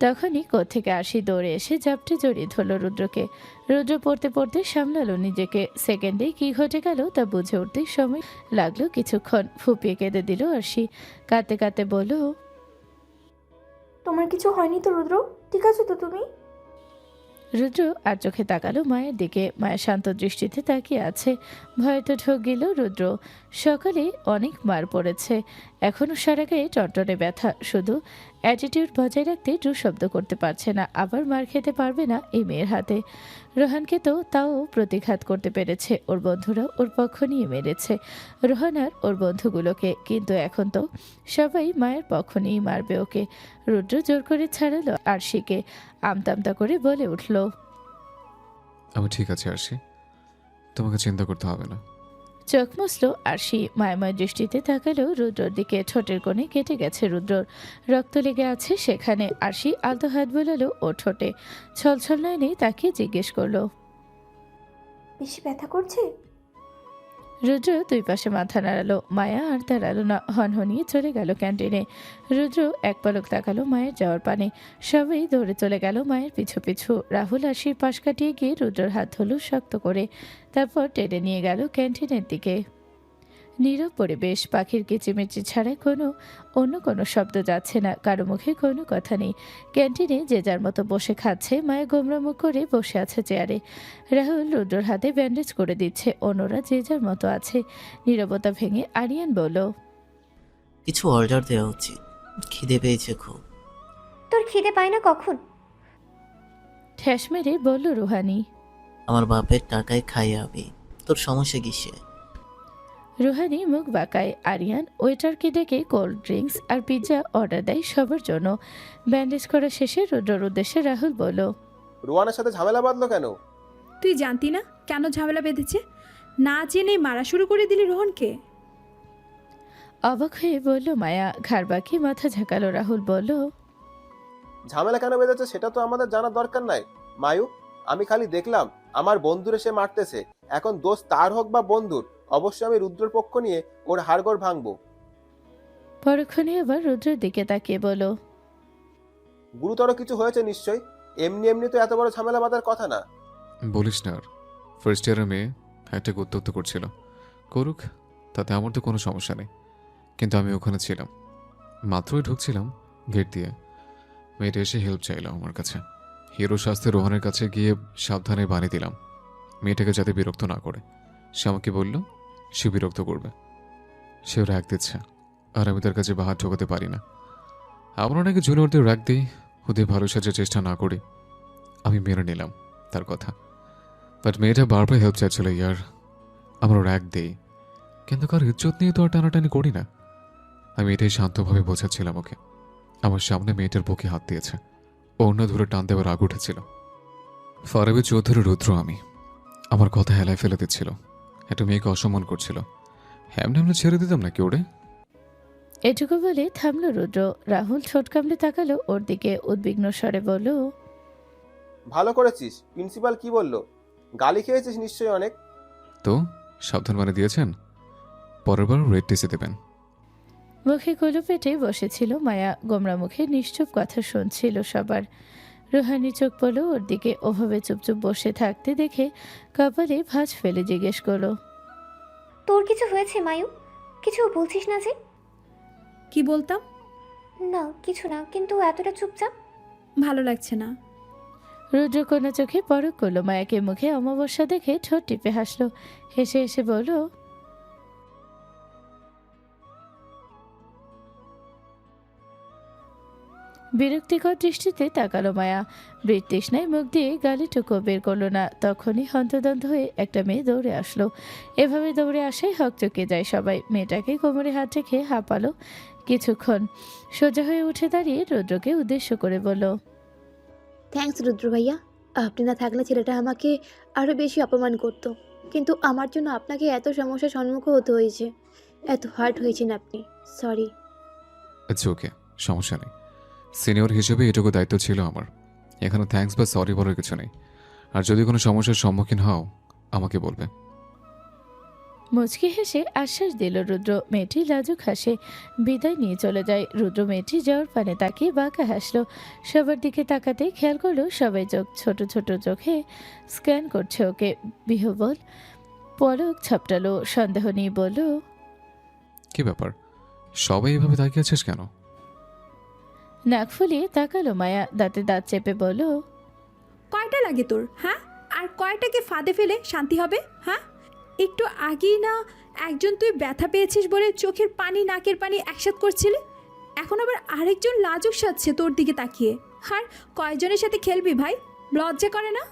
তখনই কোত্থেকে আসি দৌড়ে এসে জাপটে জড়িয়ে ধরল রুদ্রকে। রুদ্র পড়তে পড়তে সামলালো নিজেকে। সেকেন্ডে কি ঘটে গেল তা বুঝে উঠতে সময় লাগলো কিছুক্ষণ। ফুপিয়ে কেঁদে দিল আরশি। কাঁদতে কাঁদতে বলল। তোমার কিছু হয়নি তো রুদ্র? ঠিক আছে তো তুমি? রুদ্র আর চোখে তাকালো মায়ের দিকে। মায়ের শান্ত দৃষ্টিতে তাকিয়ে আছে। ভয়ে তো ঢোক গেল রুদ্র। সকালে অনেক মার পড়েছে, এখনো সারা গায়ে টনটনে ব্যথা। শুধু অ্যাটিটিউড বজায় রাখতে শব্দ করতে পারছে না, আবার মার খেতে পারবে না এই মেয়ের হাতে। রোহানকে তো তাও প্রতিঘাত করতে পেরেছে, ওর বন্ধুরা ওর পক্ষ নিয়ে মেরেছে রোহান আর ওর বন্ধুগুলোকে, কিন্তু এখন তো সবাই মায়ের পক্ষ নিয়েই মারবে ওকে। রুদ্র জোর করে ছাড়ালো আরশিকে। আমতামতা করে বলে উঠল। আমি ঠিক আছে আরশি, তোমাকে চিন্তা করতে হবে না। চোখ মুছল আরশি। মায়াময় দৃষ্টিতে তাকালো রুদ্রর দিকে। ঠোঁটের কোণে কেটে গেছে রুদ্রর, রক্ত লেগে আছে সেখানে। আরশি আলতো হাত বোলালো ও ঠোঁটে। ছলছল নয়নে তাকিয়ে জিজ্ঞেস করলো। বেশি ব্যথা করছে? রুদ্র দুই পাশে মাথা নাড়ালো। মায়া আর দাঁড়ালো না, হনহনিয়ে চলে গেল ক্যান্টিনে। রুদ্র এক পলক তাকালো মায়ের যাওয়ার পানে। সবাই দৌড়ে চলে গেল মায়ের পিছু পিছু। রাহুল আরশির পাশ কাটিয়ে গিয়ে রুদ্রর হাত ধরল শক্ত করে, তারপর টেনে নিয়ে গেল ক্যান্টিনের দিকে। নীরব পরিবেশ, পাখির কিচিমিচি ছাড়া অন্য কোনো শব্দ যাচ্ছে না, কারো মুখে কোনো কথা নেই। ক্যান্টিনে যে যার মতো বসে খাচ্ছে। মায়া গোমরা মুখ করে বসে আছে চেয়ারে। রাহুল রুদ্রর হাতে ব্যান্ডেজ করে দিচ্ছে, অন্যরা যে যার মতো আছে। নীরবতা ভেঙে আরিয়ান বলল। কিছু অর্ডার দেওয়া উচিত, খিদে পেয়েছে খুব। তোর খিদে পায় না কখন? ঠ্যাস মেরে বলল রুহানি। আমার বাপের টাকায় খাই আমি, তোর সমস্যা কিসে? রুহানি মুখ বাঁকায়। আরিয়ান ওয়েটারকে ডেকে কোল্ড ড্রিঙ্কস আর পিৎজা অর্ডার দেয় সবার জন্য। ব্যান্ডেজ করা শেষে রুদ্রর উদ্দেশ্যে রাহুল বলল। রোয়ানের সাথে ঝামেলা বাঁধলো কেন? তুই জানতি না কেন ঝামেলা বেঁধেছে? না জেনে মারা শুরু করে দিলি রোহনকে। অবাক হয়ে বলল মায়া। ঘাড় বাঁকিয়ে মাথা ঝাঁকালো রাহুল। বলল। ঝামেলা কেন বেঁধেছে সেটা তো আমাদের জানার দরকার নাই মায়ু। আমি খালি দেখলাম আমার বন্ধুরে সে মারতেছে। এখন দোষ তার হোক বা বন্ধুর, অবশ্যই আমি রুদ্রের পক্ষ নিয়ে ওর হাড়গোড় ভাঙবো। পরক্ষণে আবার রুদ্রের দিকে তাকিয়ে বলল। গুরুতর কিছু হয়েছে নিশ্চয়, এমনি এমনি তো এত বড় ঝামেলা বাঁধার কথা না। বলিস না আর, ফার্স্ট ইয়ারের মেয়ে একটা উত্তপ্ত করছিল, করুক, তাতে আমার তো কোনো সমস্যা নেই। কিন্তু আমি ওখানে ছিলাম, মাত্রই ঢুকছিলাম গেট দিয়ে, মেয়েটা এসে হেল্প চাইল আমার কাছে। হিরো শাস্তে রোহানের কাছে গিয়ে সাবধানে বানিয়ে দিলাম মেয়েটাকে যাতে বিরক্ত না করে। সে আমাকে বলল সে বিরক্ত করবে, সেও র্যাক দিচ্ছে, আর আমি তার কাছে বাহার ঢোকাতে পারি না। আমরা নাকি জুনিয়রদের র্যাক দিই, ওদের ভালো সাজার চেষ্টা না করি। আমি মেনে নিলাম তার কথা, বাট মেয়েটা বারবার হেল্প চাইছিল। ইয়ার, আমরা র্যাক দিই, কিন্তু কার ইজ্জত নিয়ে তো আর টানাটানি করি না। আমি এটাই শান্তভাবে বোঝাচ্ছিলাম ওকে। আমার সামনে মেয়েটার বুকে হাত দিয়েছে, অন্য ধরে টান দেওয়ার আগ উঠেছিল। ফারাবি চৌধুরী রুদ্র আমি, আমার কথা হেলায় ফেলে দিচ্ছিল, একটা মেয়েকে অসম্মান করছিল। হ্যামনে আমরা ছেড়ে দিতাম নাকি ওরে? এটুকু বলে থামলো রুদ্র। রাহুল ঠোঁট কামড়ে তাকালো ওর দিকে, উদ্বিগ্ন স্বরে বলল, ভালো করেছিস। প্রিন্সিপাল কি বললো? গালি খেয়েছিস নিশ্চয়ই অনেক। তো সাবধান মানে দিয়েছেন, পরের বার রেড টিসে দেবেন। মুখে কুলো পেটে বসেছিল মায়া, গোমরা মুখে নিশ্চুপ কথা শুনছিল সবার। রুহানি চোখ পড়ল ওর দিকে, ওভাবে চুপচুপ বসে থাকতে দেখে কপালে ভাঁজ ফেলে জিজ্ঞেস করলো, তোর কিছু হয়েছে মায়ু? কিছু বলছিস না যে? কি বলতাম? না কিছু না, কিন্তু এতটা চুপচাপ। ভালো লাগছে না। রুদ্র কোনা চোখে পরক করলো মায়াকে, মুখে অমাবস্যা দেখে ঠোঁট টিপে হাসলো, হেসে হেসে বলল, বিরক্তিকর দৃষ্টিতে তাকালো মায়া। বৃত্তৃষ্ণায় মুখ দিয়ে গালিটুকু বের করলো না। তখনই হন্তদন্ত হয়ে একটা মেয়ে দৌড়ে আসলো। এভাবে দৌড়ে আসায় হকচকে যায় সবাই। মেয়েটাকে কোমরে হাত রেখে হাঁপালো কিছুক্ষণ, সোজা হয়ে উঠে দাঁড়িয়ে রুদ্রকে উদ্দেশ্য করে বলল, থ্যাঙ্কস রুদ্র ভাইয়া, আপনি না থাকলে ছেলেটা আমাকে আরও বেশি অপমান করতো। কিন্তু আমার জন্য আপনাকে এত সমস্যার সম্মুখীন হতে হয়েছে, এত হার্ট হয়েছেন আপনি। সরি। আচ্ছা ওকে, সমস্যা নেই। সিনিয়র হিসেবে এটুকু দায়িত্ব ছিল আমার, এখানে থ্যাঙ্কস বা সরি বলার কিছু নেই। আর যদি কোনো সমস্যার সম্মুখীন হও আমাকে বলবে। মুচকি হেসে আশ্বাস দিল রুদ্র। মেয়েটি লাজুক হাসে, বিদায় নিয়ে চলে যায়। রুদ্র মেয়েটি যাওয়ার পানে তাকিয়ে বাঁকা হাসলো। সবার দিকে তাকাতেই খেয়াল করলো সবাই চোখ ছোট ছোট চোখে স্ক্যান করছে ওকে। বিহবল পলক ছাপটালো, সন্দেহ নিয়ে বলল, কি ব্যাপার, সবাই এভাবে তাকিয়ে আছিস কেন? নাক ফুলিয়ে তাকালো মায়া, দাঁতে দাঁত চেপে বলল, কয়টা লাগে তোর, হ্যাঁ? আর কয়টাকে ফাঁদে ফেলে শান্তি হবে, হ্যাঁ? একটু আগেই না একজন তুই ব্যথা পেয়েছিস বলে চোখের পানি নাকের পানি একসাথ করছিলি, এখন আবার আরেকজন লাজুক সাজছে তোর দিকে তাকিয়ে। আর কয়জনের সাথে খেলবি ভাই, লজ্জা করে না?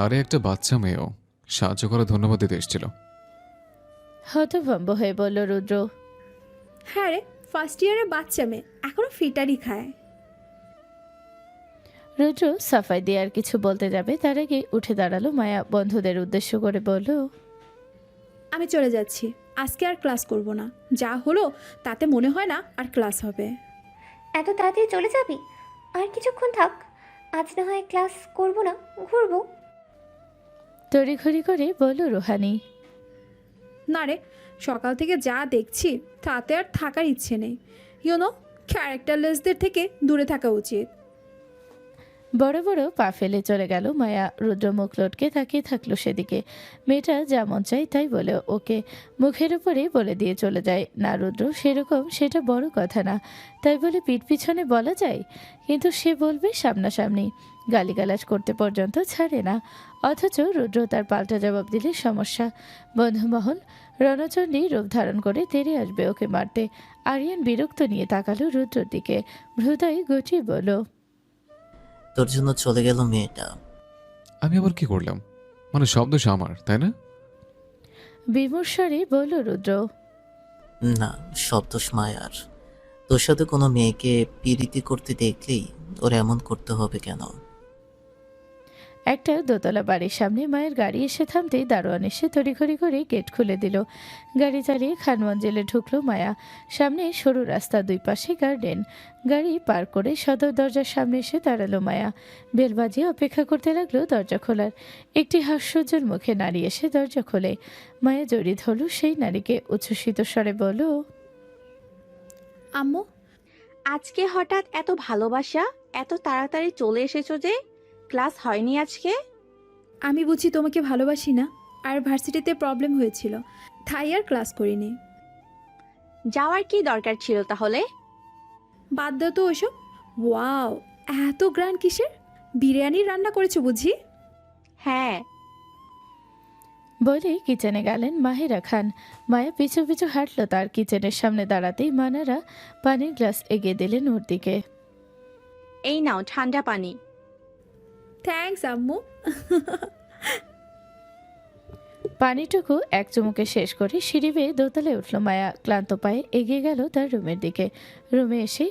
আরে একটা বাচ্চা মেয়েও সাহায্য করা ধন্যবাদ দিতে এসেছিল। হতভম্ব হয়ে বলল রুদ্র। হ্যাঁ রে, ফার্স্ট ইয়ারে বাচ্চা মেয়ে, এখনো ফিটারি খায়। রুদ্র সাফাই দিয়ে আর কিছু বলতে যাবে তার আগে উঠে দাঁড়ালো মায়া, বন্ধুদের উদ্দেশ্য করে বলল, আমি চলে যাচ্ছি, আজকে আর ক্লাস করব না। যা হলো তাতে মনে হয় না আর ক্লাস হবে। এত তাড়াতাড়ি চলে যাবি? আর কিছুক্ষণ থাক, আজ না হয় ক্লাস করব না, ঘুরবো। তড়িঘড়ি করে বলল রুহানি। না রে, সকাল থেকে যা দেখছি তাতে আর থাকার ইচ্ছে নেই। ইউনো, ক্যারেক্টারলেসদের থেকে দূরে থাকা উচিত। বড় বড় পা ফেলে চলে গেল মায়া। রুদ্র মুখ লটকে তাকিয়ে থাকলো সেদিকে। মেয়েটা যেমন চাই তাই বলে ওকে মুখের উপরে বলে দিয়ে চলে যায়। না রুদ্র সেরকম, সেটা বড় কথা না, তাই বলে পিঠ পিছনে বলা যায়, কিন্তু সে বলবে সামনাসামনি। গালিগালাজ করতে পর্যন্ত ছাড়ে না, অথচ রুদ্র তার পাল্টা জবাব দিলে সমস্যা। বন্ধুমহল রণচণ্ডী রূপ ধারণ করে তেড়ে আসবে ওকে মারতে। আরিয়ান বিরক্ত নিয়ে তাকালো রুদ্রর দিকে, ভ্রুদয় গুটিয়ে বলল, তোর জন্য চলে গেল মেয়েটা। আমি আবার কি করলাম? মানে সব দোষ আমার, তাই না? বিমর্ষরে বলল রুদ্র। না, সব দোষ মায়ার। তোর সাথে কোনো মেয়েকে পিরিতি করতে দেখলেই ওর এমন করতে হবে কেন? একটা দোতলা বাড়ির সামনে মায়ের গাড়ি এসে থামতেই দারোয়ান এসে তড়িঘড়ি করে গেট খুলে দিল। গাড়ি চালিয়ে খানমঞ্জিলে ঢুকলো মায়া। সামনে সরু রাস্তা, দুই পাশে গার্ডেন। গাড়ি পার করে সদর দরজার সামনে এসে দাঁড়ালো মায়া। বেল বাজিয়ে অপেক্ষা করতে লাগলো দরজা খোলার। একটি হাস্যোজ্জ্বল মুখে নারী এসে দরজা খোলে। মায়া জড়িয়ে ধরল সেই নারীকে, উচ্ছ্বসিত স্বরে বলল, আম্মু, আজকে হঠাৎ এত ভালোবাসা, এত তাড়াতাড়ি চলে এসেছো যে? ক্লাস হয়নি আজকে? আমি বুঝি তোমাকে ভালোবাসি না, আর ভার্সিটিতে প্রবলেম হয়েছিল, তাই আর ক্লাস করিনি। যাওয়ার কি দরকার ছিল তাহলে? বাদ দাও তো ওসব। ওয়াও, এত গ্র্যান্ড কিসের? বিরিয়ানি রান্না করেছো বুঝি? হ্যাঁ। বলে কিচেনে গেলেন মাহিরা খান। মায়া পিছু পিছু হাঁটল তার কিচেনের সামনে দাঁড়াতেই মানারা পানির গ্লাস এগিয়ে দিলেন ওর দিকে। এই নাও ঠান্ডা পানি। থ্যাঙ্কস আম্মু। পানিটুকু এক চুমুকে শেষ করে সিঁড়ি বেয়ে দোতলায় উঠল মায়া। ক্লান্ত পায়ে এগিয়ে গেল তার রুমের দিকে। রুমে এসে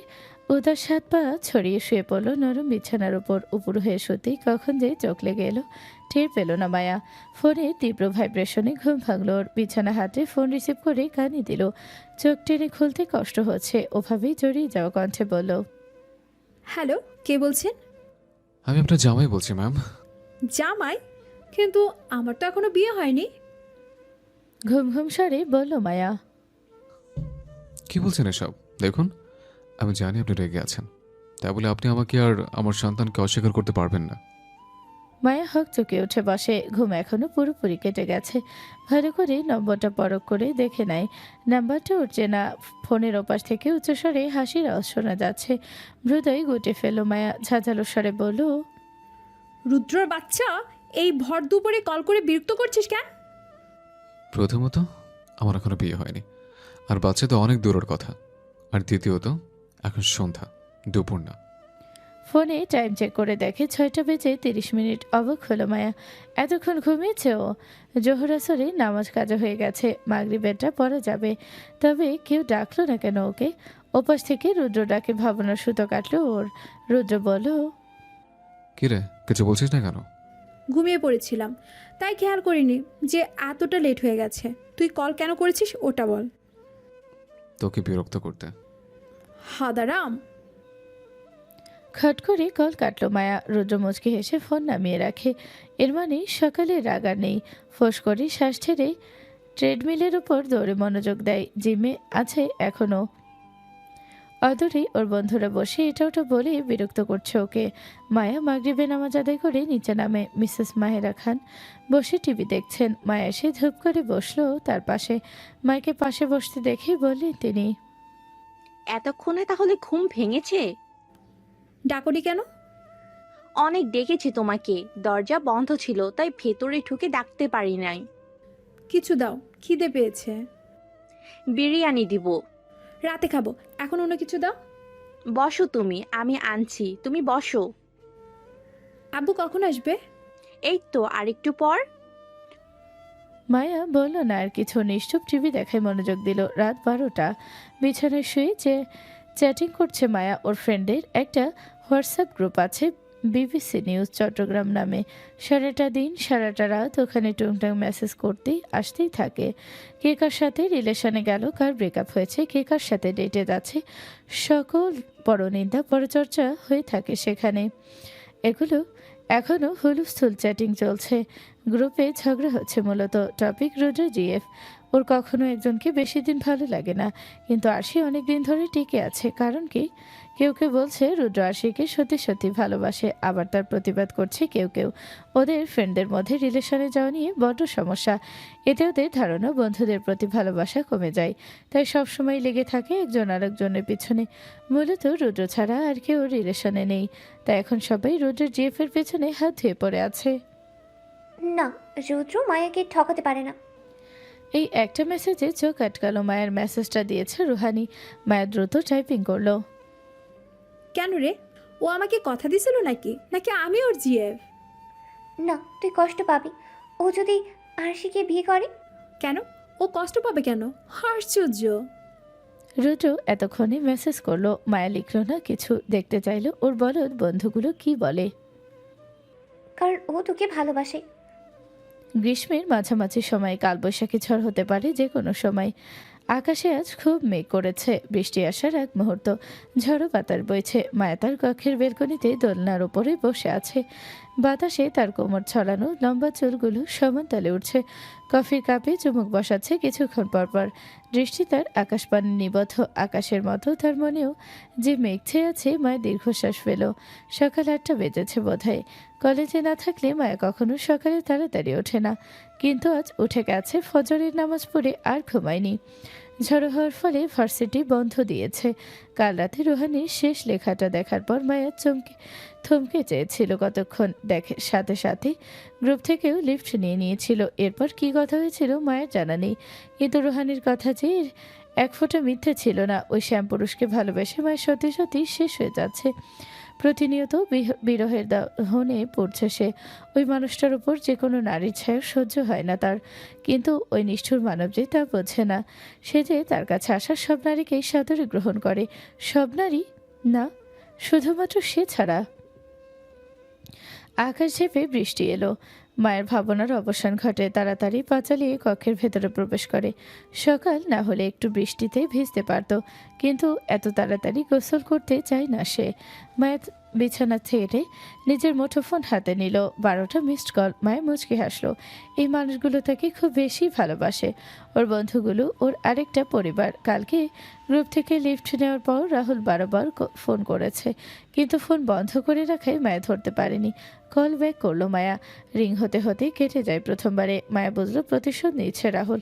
উদাস হাত পা ছড়িয়ে শুয়ে পড়ল নরম বিছানার উপর। উপর হয়ে শুতেই কখন যে চোখ লেগে এলো টের পেল না মায়া। ফোনে তীব্র ভাইব্রেশনে ঘুম ভাঙল ওর। বিছানা হাতে ফোন রিসিভ করে কানে দিল। চোখ টেনে খুলতে কষ্ট হচ্ছে। ওভাবেই জড়িয়ে যাওয়া কণ্ঠে বলল, হ্যালো, কে বলছেন? আমি আপনার জামাই বলছি ম্যাম। জামাই? কিন্তু আমার তো এখনো বিয়ে হয়নি। ঘুম ঘুম স্বরে বলল মায়া। কি বলছেন এসব? দেখুন, আমি জানি আপনি রেগে আছেন, তাই বলে আপনি আমাকে আর আমার সন্তানকে অস্বীকার করতে পারবেন না। মায়া হক চুকে উঠে বসে। ঘুম এখনো পুরোপুরি কেটে গেছে। ভালো করে নম্বরটা পরখ করে দেখে নেয়। নাম্বারটা উঠছে না। ফোনের ওপাশ থেকে উচ্চস্বরে হাসির আওয়াজ শোনা যাচ্ছে। হৃদয় গুটে ফেলো মায়া। ঝাঁঝালো স্বরে বলল, রুদ্রর বাচ্চা, এই ভর দুপুরে কল করে বিরক্ত করছিস কেন? প্রথমত, আমার এখনো বিয়ে হয়নি, আর বাচ্চা তো অনেক দূরের কথা। আর দ্বিতীয়ত, এখন সন্ধ্যা, দুপুর না। ফোনে টাইম চেক করে দেখে 6টা বেজে 30 মিনিট। অবাক হলো মায়া। এতক্ষণ ঘুমিয়েছে ও? জোহর আসরে নামাজ কাজা হয়ে গেছে, মাগরিবেরটা পড়া যাবে। তবে কেউ ডাকলো না কেন ওকে? ওপাশ থেকে রুদ্র ডাকে ভাবনার সুতো কাটলো ওর। রুদ্র বলল, কিরে, কিছু বলছিস না কেন? ঘুমিয়ে পড়েছিলাম, তাই খেয়াল করিনি যে এতটা লেট হয়ে গেছে। তুই কল কেন করেছিস ওটা বল। তোকে বিরক্ত করতে। হাদারাম। খট করে কল কাটলো মায়া। রুদ্র মুচকি হেসে ফোন নামিয়ে রাখে। এর মানে সকালে রাগা নেই। ফোঁস করে শ্বাস ছেড়ে ট্রেডমিলের উপর দৌড়ে মনোযোগ দেয়। জিমে আছে এখনো। অদূরে ওর বন্ধুরা বসে এটা ওটা বলে বিরক্ত করছে ওকে। মায়া মাগরিবে নামাজ আদায় করে নিচে নামে। মিসেস মাহেরা খান বসে টিভি দেখছেন। মায়া এসে ধূপ করে বসলো তার পাশে। মাকে পাশে বসতে দেখে বললেন তিনি, এতক্ষণে তাহলে ঘুম ভেঙেছে? ডাকনি কেন? অনেক ডেকেছি তোমাকে, দরজা বন্ধ ছিল তাই ভেতরে ঢুকে ডাকতে পারি নাই। কিছু দাও, খিদে পেয়েছে। বিরিয়ানি দিব। রাতে খাবো, এখন অন্য কিছু দাও। বসো তুমি, আমি আনছি, তুমি বসো। আব্বু কখন আসবে? এই তো আরেকটু পর। মায়া বলল না আর কিছু। নিশ্চুপ টিভি দেখায় মনোযোগ দিল। রাত 12টা। বিছানায় শুয়ে চ্যাটিং করছে মায়া ওর ফ্রেন্ডের। একটা হোয়াটসঅ্যাপ গ্রুপ আছে বিবিসি নিউজ চট্টগ্রাম নামে। সারাটা দিন সারাটা রাত ওখানে টুংটাং মেসেজ করতেই আসতেই থাকে। কে কার সাথে রিলেশনে গেল, কার ব্রেকআপ হয়েছে, কে কার সাথে ডেটে যাচ্ছে, সকল পরনিন্দা পরচর্চা হয়ে থাকে সেখানে। এগুলো এখনও হুলুস্থুল চ্যাটিং চলছে। গ্রুপে ঝগড়া হচ্ছে মূলত। টপিক রুদ্র জিএফ। ওর কখনো একজনকে বেশি দিন ভালো লাগে না, কিন্তু আরশি অনেক দিন ধরে টিকে আছে। কারণ কি? কেউ কেউ বলছে রুদ্র আরশিকে সত্যি সত্যি ভালোবাসে, আবার তার প্রতিবাদ করছে কেউ কেউ। ওদের ফ্রেন্ডদের মধ্যে রিলেশনে যাওয়া নিয়ে বড় সমস্যা। এতে ওদের ধারণা বন্ধুদের প্রতি ভালোবাসা কমে যায়, তাই সবসময় লেগে থাকে একজন আরেকজনের পিছনে। মূলত রুদ্র ছাড়া আর কেউ রিলেশনে নেই, তাই এখন সবাই রুদ্রের জিএফের পেছনে হাত ধুয়ে পড়ে আছে। না, রুদ্র মায়াকে ঠকাতে পারে না। এই একটা মেসেজে চোখ আটকালো মায়ের। মেসেজটা দিয়েছে রুহানি। মায়া দ্রুত টাইপিং করলো। কেন রে? ও আমাকে কথা দিছিল নাকি নাকি আমি ওর জিএফ? না, তুই কষ্ট পাবি ও যদি আরশিকে বিয়ে করে। কেন? ও কষ্ট পাবে কেন? আশ্চর্য। রুদ্র এতক্ষণে মেসেজ করলো। মায়া লিখলো না কিছু। দেখতে চাইলো ওর বলদ বন্ধুগুলো কি বলে। কারণ ও তোকে ভালোবাসে। গ্রীষ্মের মাঝামাঝি সময় কালবৈশাখী ঝড় হতে পারে যে কোনো সময়। আকাশে আজ খুব মেঘ করেছে, বৃষ্টি আসার এক মুহূর্ত। ঝড়ো বাতাস বইছে। মায়া তার কক্ষের বেলকনিতে দোলনার উপরে বসে আছে। বাতাসে তার কোমর ছড়ানো লম্বা চুলগুলো সমান তালে উঠছে। কফির কাপে চুমুক বসাচ্ছে কিছুক্ষণ পরপর। দৃষ্টি তার আকাশপানে নিবদ্ধ। আকাশের মতো তার মনেও যে মেঘ ছেয়ে আছে। মায়া দীর্ঘশ্বাস ফেল। সকাল 8টা বেজেছে বোধহয়। কলেজে না থাকলে মায়া কখনো সকালে তাড়াতাড়ি ওঠে না, কিন্তু আজ উঠে গেছে। ফজরের নামাজ পড়ে আর ঘুমায়নি। ঝড়ো হওয়ার ফলে ভার্সিটি বন্ধ দিয়েছে। কাল রাতে রুহানির শেষ লেখাটা দেখার পর মায়া থমকে চেয়েছিল কতক্ষণ। দেখে সাথে সাথে গ্রুপ থেকেও লিফট নিয়ে নিয়েছিল। এরপর কি কথা হয়েছিল মায়ের জানা নেই, কিন্তু রুহানির কথা যে এক ফোঁটা মিথ্যে ছিল না। ওই শ্যামপুরুষকে ভালোবেসে মায়ের সত্যি সত্যি শেষ হয়ে যাচ্ছে। প্রতিনিয়ত বিরহের দহনে পড়ছে সে। ওই মানুষটার উপর যে কোনো নারীর ছায়া সহ্য হয় না তার, কিন্তু ওই নিষ্ঠুর মানব যে তা বোঝে না। সে যে তার কাছে আসা সব নারীকেই সাদরে গ্রহণ করে। সব নারী না, শুধুমাত্র সে ছাড়া। আকাশ ঝেঁপে বৃষ্টি এলো। মায়ের ভাবনার অবসান ঘটে। তাড়াতাড়ি পা চালিয়ে কক্ষের ভেতরে প্রবেশ করে। সকাল না হলে একটু বৃষ্টিতে ভিজতে পারত, কিন্তু এত তাড়াতাড়ি গোসল করতে চায় না সে। মায়ের বিছানা ছেড়ে নিজের মুঠোফোন হাতে নিল। 12টা মিসড কল। মায়ের মুচকি হাসলো। এই মানুষগুলো তাকে খুব বেশি ভালোবাসে। ওর বন্ধুগুলো ওর আরেকটা পরিবার। কালকে গ্রুপ থেকে লিফট নেওয়ার পর রাহুল বারবার ফোন করেছে, কিন্তু ফোন বন্ধ করে রাখায় মায়া ধরতে পারেনি। কল ব্যাক করলো মায়া। রিং হতে হতে কেটে যায় প্রথমবারে। মায়া বুঝলো প্রতিশোধ নিচ্ছে রাহুল।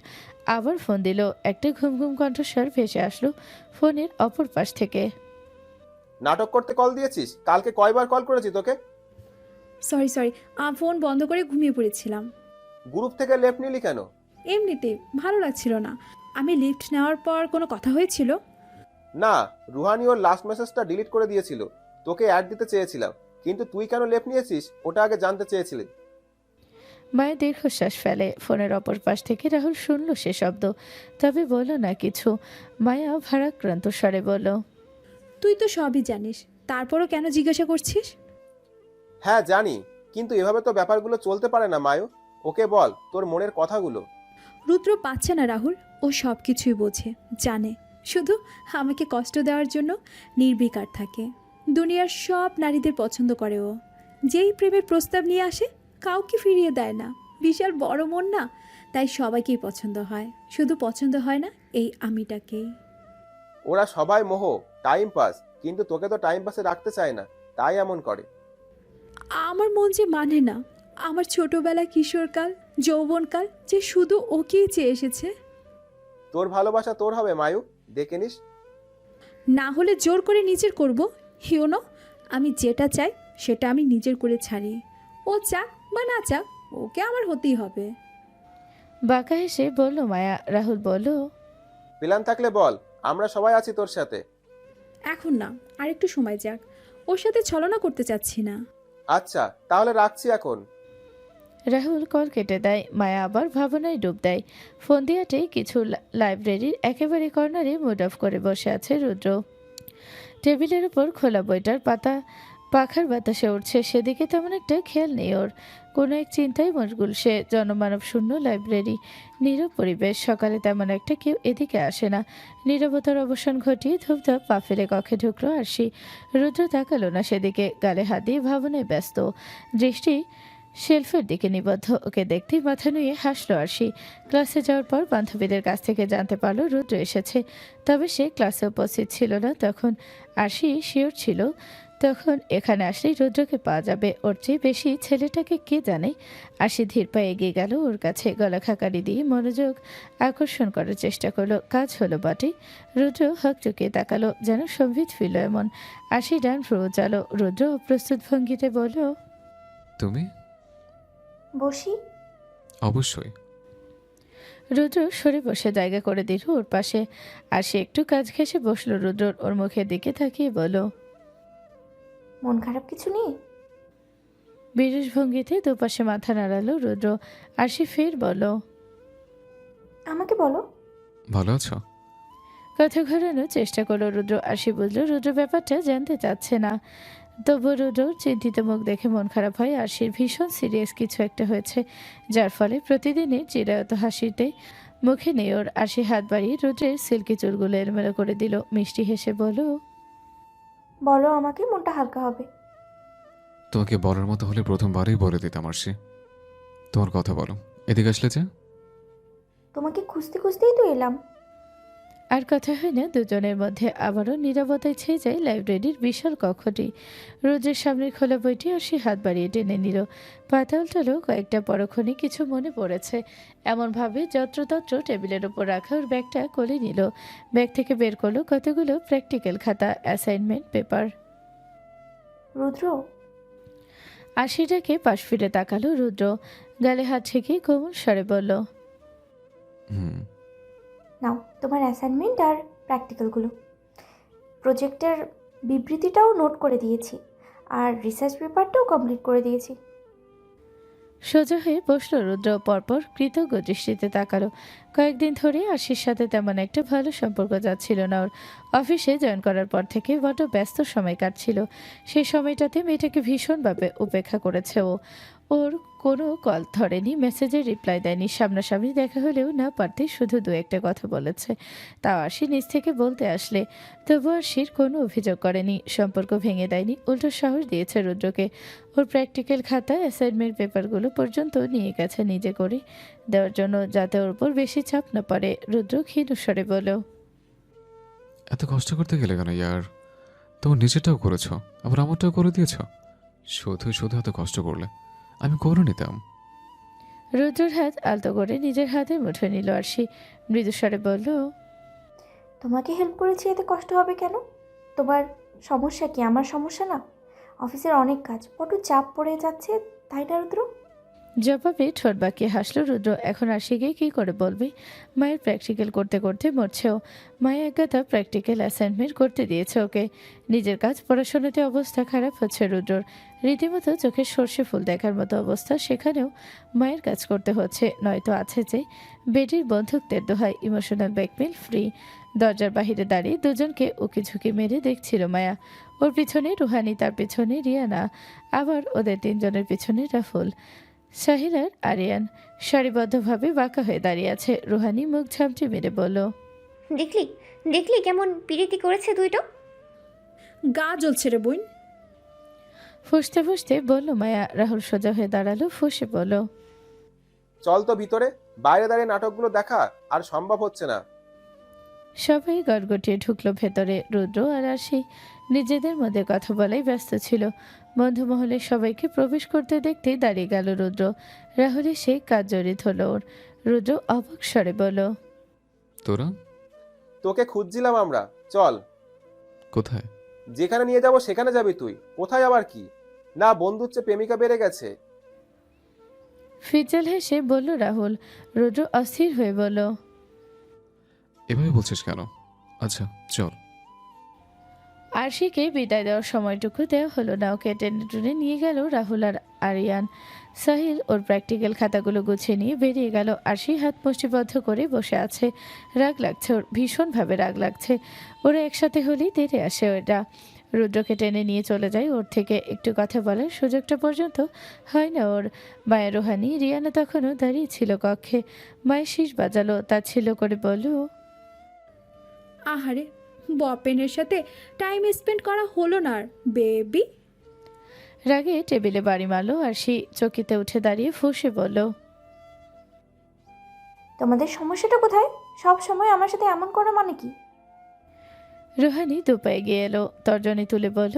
আবার ফোন দিল। একটা ঘুম ঘুম কণ্ঠস্বর ভেসে আসলো ফোনের অপর পাশ থেকে। নাটক করতে কল দিয়েছিস? কালকে কয়বার কল করেছি তোকে? সরি ফোন বন্ধ করে ঘুমিয়ে পড়েছিলাম। গ্রুপ থেকে লেফট নিলি কেন? এমনিতে ভালো লাগছিল না। আমি লিফট নেওয়ার পর কোনো কথা হয়েছিল? না, রুহানি ওর লাস্ট মেসেজটা ডিলিট করে দিয়েছিল। তোকে অ্যাড দিতে চেয়েছিলাম, কিন্তু তুই কেন লেফট নিয়েছিস ওটা আগে জানতে চেয়েছিলি। মায়া দীর্ঘশ্বাস ফেলে। ফোনের অপর পাশ থেকে রাহুল শুনল সে শব্দ, তবে বলল না কিছু। মায়া ভারাক্রান্ত স্বরে বলল, তুই তো সবই জানিস, তারপরও কেন জিজ্ঞাসা করছিস? হ্যাঁ জানি, কিন্তু এভাবে তো ব্যাপারগুলো চলতে পারে না মায়ু। ওকে বল তোর মনের কথাগুলো। রুদ্র পাচ্ছে না রাহুল। ও সব কিছুই বোঝে, জানে, শুধু আমাকে কষ্ট দেওয়ার জন্য নির্বিকার থাকে। দুনিয়ার সব নারীদের পছন্দ করে ও। যেই প্রেমের প্রস্তাব নিয়ে আসে কাউকে ফিরিয়ে দেয় না। বিশাল বড় মন না, তাই সবাইকেই পছন্দ হয়। শুধু পছন্দ হয় না এই আমিটাকেই। ওরা সবাই মোহ, টাইম পাস, কিন্তু তোকে তো টাইম পাসে রাখতে চায় না, তাই এমন করে। আমার মন যে মানে না। আমার ছোটবেলা, কিশোরকাল, যৌবনকাল যে শুধু ওকেই চেয়ে এসেছে। তোর ভালোবাসা তোর হবে মায়ু, দেখে নিস। না হলে জোর করে নিজের করব। হিওনো, আমি যেটা চাই সেটা আমি নিজের করে ছাড়ি। ও চাক বা না চাক, ওকে আমার হতেই হবে। বাঁকা হেসে বলল মায়া। রাহুল বলল, প্ল্যান থাকলে বল, আমরা সবাই আছি তোর সাথে। এখন না, আর একটু সময় যাক। ওর সাথে ছলনা করতে চাচ্ছি না। আচ্ছা তাহলে রাখছি এখন। রাহুল কল কেটে দেয়। মায়া আবার ভাবনায় ডুব দেয়। ফোন দিয়াটে কিছু লাইব্রেরির একেবারে কর্নারে মুড অফ করে বসে আছে রুদ্র। টেবিলের উপর খোলা বইটার পাতা পাখার বাতাসে উঠছে, সেদিকে তেমন একটা খেয়াল নেই ওর। কোনো এক চিন্তায় মশগুল সে। জনমানব শূন্য লাইব্রেরি, নীরব পরিবেশ। সকালে তেমন একটা কেউ এদিকে আসে না। নীরবতার অবসান ঘটিয়ে ধূপধাপ পা ফেলে কক্ষে ঢুকলো আরশি। রুদ্র তাকালো না সেদিকে। গালে হাত দিয়ে ভাবনায় ব্যস্ত, দৃষ্টি শেলফের দিকে নিবদ্ধ। ওকে দেখতেই মাথা নুয়ে হাসলো আরশি। ক্লাসে যাওয়ার পর বান্ধবীদের কাছ থেকে জানতে পারলো রুদ্র এসেছে, তবে সে ক্লাসে উপস্থিত ছিল না তখন। আরশি শিওর ছিল তখন এখানে আসলেই রুদ্রকে পাওয়া যাবে। ওর চেয়ে বেশি ছেলেটাকে কে জানে। আরশি ধীর পায়ে এগিয়ে গেল ওর কাছে। গলা খাকারি দিয়ে মনোযোগ আকর্ষণ করার চেষ্টা করলো। কাজ হলো বটে। রুদ্র হক চুকিয়ে তাকালো, যেন সম্বিত ফিরল এমন। আরশি ডান ভ্রু চালো। রুদ্র অপ্রস্তুত ভঙ্গিতে বলল, তুমি? বসি? অবশ্যই। রুদ্র সরে বসে জায়গা করে দিল ওর পাশে। আর সে একটু কাজ ঘেঁষে বসলো রুদ্রর। ওর মুখের দিকে তাকিয়ে বলল, মন খারাপ কিছু নেই? বিরস ভঙ্গিতে দুপাশে মাথা নাড়ালো রুদ্র। আর সে ফের বলল, আমাকে বলো। ভালো আছো? কথা ঘোরানোর চেষ্টা করলো রুদ্র। আর সে বুঝলো রুদ্র ব্যাপারটা জানতে চাচ্ছে না। তবু রুদ্রর চিন্তিত মুখ দেখে মন খারাপ হয়। আরশির ভীষণ সিরিয়াস কিছু একটা হয়েছে, যার ফলে প্রতিদিনের চিরায়ত হাসিতে মুখে নেই ওর। আরশি হাত বাড়িয়ে রুদ্রের সিল্কি চুলগুলো এলোমেলো করে দিল। মিষ্টি হেসে বলল, বলো আমাকে, মনটা হালকা হবে। তোমাকে বলার মতো হলে প্রথমবারই বলে দিতাম আরশি। তোমার কথা বলো, এদিকে আসলে যে। তোমাকে খুঁজতে খুঁজতেই তো এলাম। আর কথা হয় না। দুজনের মধ্যে আবারও নীরবতায় ছেয়ে যায় লাইব্রেরির বিশাল কক্ষটি। রোজের সামনের খোলা বইটি আরশি হাত বাড়িয়ে টেনে নিল। পাতা উল্টালো। কয়েকটা পরক্ষণে কিছু মনে পড়েছে। এমনভাবে যত্রতত্র টেবিলের উপর রাখা ওর ব্যাগটা কোলে নিল। ব্যাগ থেকে বের করলো কতগুলো প্র্যাকটিক্যাল খাতা, অ্যাসাইনমেন্ট পেপার। রুদ্র, আরশিটাকে পাশ ফিরে তাকালো রুদ্র। গালে হাত ঠেকে কোমল স্বরে বলল, হুম। নাও তোমার অ্যাসাইনমেন্ট আর প্র্যাকটিক্যালগুলো। প্রজেক্টের বিবৃতিটাও নোট করে দিয়েছি, আর রিসার্চ পেপারটাও কমপ্লিট করে দিয়েছি। সোজা হয়ে বসলো রুদ্র। পরপর কৃতজ্ঞ দৃষ্টিতে তাকালো। কয়েকদিন ধরে আশির সাথে তেমন একটা ভালো সম্পর্ক যাচ্ছিল না ওর। অফিসে জয়েন করার পর থেকে বড় ব্যস্ত সময় কাটছিল। সেই সময়টাতে মেয়েটাকে ভীষণভাবে উপেক্ষা করেছে ও। ওর কোনো কল ধরেনি, মেসেজের রিপ্লাই দেয়নি। সামনাসামনি দেখা হলেও না পারতে শুধু দু একটা কথা বলেছে। তাও আশি নিজ থেকে বলতে আসলে তবু আশির কোনো অভিযোগ করেনি, সম্পর্ক ভেঙে দেয়নি, উল্টো সাহস দিয়েছে রুদ্রকে। ওর প্র্যাকটিক্যাল খাতা, অ্যাসাইনমেন্ট পেপারগুলো পর্যন্ত নিয়ে গেছে নিজে করে দেওয়ার জন্য, যাতে ওর উপর বেশি চাপ না পড়ে। রুদ্র ক্ষীণ স্বরে বলল, এত কষ্ট করতে গেলে কেন ইয়ার? তোমার নিজেরটাও করেছ, আবার আমারটাও করে দিয়েছ। শুধু শুধু এত কষ্ট করলে আমি করে নিতাম। রুদ্রর হাত আলতো করে নিজের হাতে মুঠে নিল আরশি। মৃদু স্বরে বলল, তোমাকে হেল্প করেছি, এতে কষ্ট হবে কেন? তোমার সমস্যা কি? আমার সমস্যা না? অফিসের অনেক কাজ, বড্ড চাপ পড়ে যাচ্ছে, তাই না রুদ্র? জবাবে ঠোঁট বাঁকিয়ে হাসলো রুদ্র। এখন আশিকে কি করে বলবে? মায়ের প্র্যাকটিক্যাল করতে করতে মরছেও। মায়ের একগাদা প্র্যাকটিক্যাল অ্যাসাইনমেন্ট করতে দিয়েছে ওকে। নিজের কাজ পড়াশোনাতে অবস্থা খারাপ হচ্ছে রুদ্রর। রীতিমতো চোখে সর্ষে ফুল দেখার মতো অবস্থা, সেখানেও মায়ের কাজ করতে হচ্ছে। নয়তো আছে যে বেডির বন্ধুত্বের দোহাই, ইমোশনাল ব্ল্যাকমেল ফ্রি। দরজার বাহিরে দাঁড়িয়ে দুজনকে উকি ঝুঁকি মেরে দেখছিল মায়া। ওর পিছনে রুহানি, তার পিছনে রিয়ানা, আবার ওদের তিনজনের পিছনে রাফুল। সাহিল আর আরিয়ান সারিবদ্ধভাবে বাঁকা হয়ে দাঁড়িয়ে আছে। রুহানি মুখ ঝামচে মেরে বলল, দেখলি দেখলি কেমন পিরিতি করেছে দুইটো? গা জ্বলছে রে বোন। ফুঁসতে ফুঁসতে বলল মায়া। রাহুল সোজা হয়ে দাঁড়ালো, ফুঁসে বলল, চল তো ভিতরে, বাইরে দাঁড়িয়ে নাটকগুলো দেখা আর সম্ভব হচ্ছে না। সবাই গড়গটিয়ে ঢুকলো ভেতরে। রুদ্র আর আশি নিজেদের মধ্যে কথা বলাই ব্যস্ত ছিল। বন্ধুমহলে সবাইকে প্রবেশ করতে দেখতেই দাঁড়িয়ে গেল রুদ্র। রাহুল এসে কাজ জড়িয়ে ধরল ওর। রুদ্র অবাক স্বরে বলল, তোরা তোকে খুঁজছিলাম আমরা, চল। কোথায়? যেখানে নিয়ে যাব সেখানে যাবি তুই, কোথায় আবার কি? না, বন্ধুর চেয়ে প্রেমিকা বেড়ে গেছে। ফিজাল হেসে বলল রাহুল। রুদ্র অস্থির হয়ে বলল, এভাবে বলছিস কেন? আচ্ছা চল। আরশিকে বিদায় দেওয়ার সময়টুকু দেওয়া হলো না ওকে। টেনে টুনে নিয়ে গেল রাহুল আর আরিয়ান। সাহিল ওর প্র্যাকটিক্যাল খাতাগুলো গুছিয়ে নিয়ে বেরিয়ে গেল। আরশি হাত মুষ্টিবদ্ধ করে বসে আছে। রাগ লাগছে ওর, ভীষণভাবে রাগ লাগছে। ওরা একসাথে হলেই তেড়ে আসে ওটা। রুদ্রকে টেনে নিয়ে চলে যায়। ওর থেকে একটু কথা বলার সুযোগটা পর্যন্ত হয় না ওর। মায়ের রোহানি, রিয়ানা তখনও দাঁড়িয়ে ছিল কক্ষে। মায়ের শীষ বাজালো, তা ছিল করে বলল, আহারে, বপেনের সাথে টাইম স্পেন্ড করা হলো না আর বেবি। রাগে টেবিলে বাড়ি মারল। আরশি চকিতে উঠে দাঁড়িয়ে ফুঁসে বলল, তোমাদের সমস্যাটা কোথায়? সব সময় আমার সাথে এমন করো মানে কি? রোহানি দুপায়ে গিয়ে এলো, তর্জনী তুলে বলল,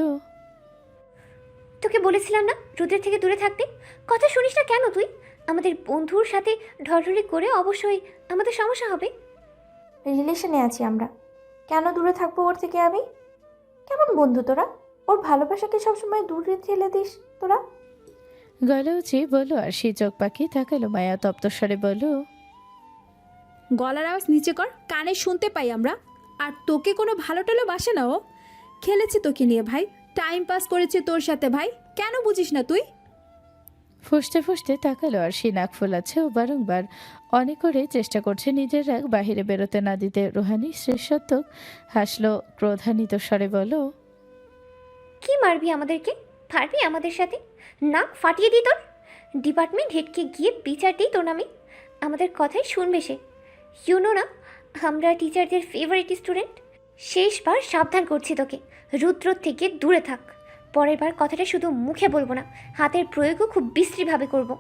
তোকে বলেছিলাম না রুদ্রের থেকে দূরে থাকতে? কথা শুনিস না কেন তুই? আমাদের বন্ধুর সাথে ঢলঢলি করে অবশ্যই আমাদের সমস্যা হবে। রিলেশনে আছি আমরা, কেন দূরে থাকবো ওর থেকে আমি? কেমন বন্ধু তোরা? ওর ভালোবাসাকে সবসময় দূরে ঠেলে দিস তোরা। গলা উঁচিয়ে বলল আরশি। চোখ পাকিয়ে তাকালো মায়া। তপ্তস্বরে বলল, গলার আওয়াজ নিচে কর, কানে শুনতে পাই আমরা। আর তোকে কোনো ভালো টালো বাসে না ও। খেলেছে তোকে নিয়ে ভাই, টাইম পাস করেছে তোর সাথে ভাই, কেন বুঝিস না তুই? ফুঁসতে ফুঁসতে তাকালো আরশি। নাক ফোলাচ্ছে ও বারংবার অনেক করে চেষ্টা করছে নিজের রাগ বাহিরে বেরোতে না দিতে। রুহানি শ্রেষ্ঠত্বক হাসলো। ক্রোধান্বিত স্বরে বলল, কি মারবি আমাদেরকে? পারবি আমাদের সাথে? নাক ফাটিয়ে দিই তোর। ডিপার্টমেন্ট হেডকে গিয়ে বিচার দিই তোর নামে। আমাদের কথাই শুনবে সে। ইউনো না, আমরা টিচারদের ফেভারিট স্টুডেন্ট। শেষবার সাবধান করছি তোকে, রুদ্র থেকে দূরে থাক। পরের বার কথাটা শুধু মুখে বলবো না, হাতের প্রয়োগও খুব বিশ্রীভাবে করব।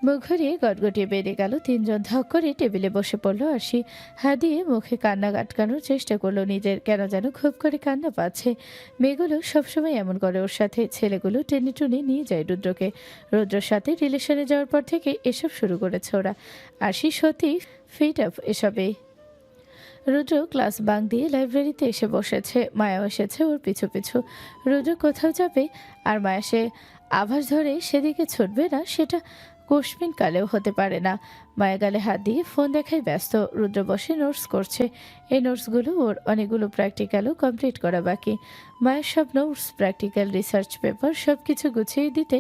মুখ ঘুরিয়ে গটগটিয়ে বেরিয়ে গেল। তিনজন ধক করে টেবিলে বসে পড়ল। আরশি হাত দিয়ে মুখে কান্না আটকানোর চেষ্টা করলো। নিজের কেন যেন খুব করে কান্না পাচ্ছে। মেয়েগুলো সবসময় এমন করে ওর সাথে। ছেলেগুলো টেনে টুনে নিয়ে যায় রুদ্রকে। রুদ্রর সাথে রিলেশনে যাওয়ার পর থেকে এসব শুরু করেছে ওরা। আরশি সত্যি ফিট আপ এসবে। রুদ্র ক্লাস বাঙ্ক দিয়ে লাইব্রেরিতে এসে বসেছে। মায়াও এসেছে ওর পিছু পিছু। রুদ্র কোথাও যাবে আর মায়া সে আভাস ধরে সেদিকে ছুটবে না, সেটা কোশ্মিন কালেও হতে পারে না। মায়া গালে হাত দিয়ে ফোন দেখায় ব্যস্ত। রুদ্র বসে নোটস করছে। এই নোটসগুলো ওর অনেকগুলো প্র্যাকটিক্যালও কমপ্লিট করা বাকি। মায়ের সব নোটস, প্র্যাকটিক্যাল, রিসার্চ পেপার সব কিছু গুছিয়ে দিতে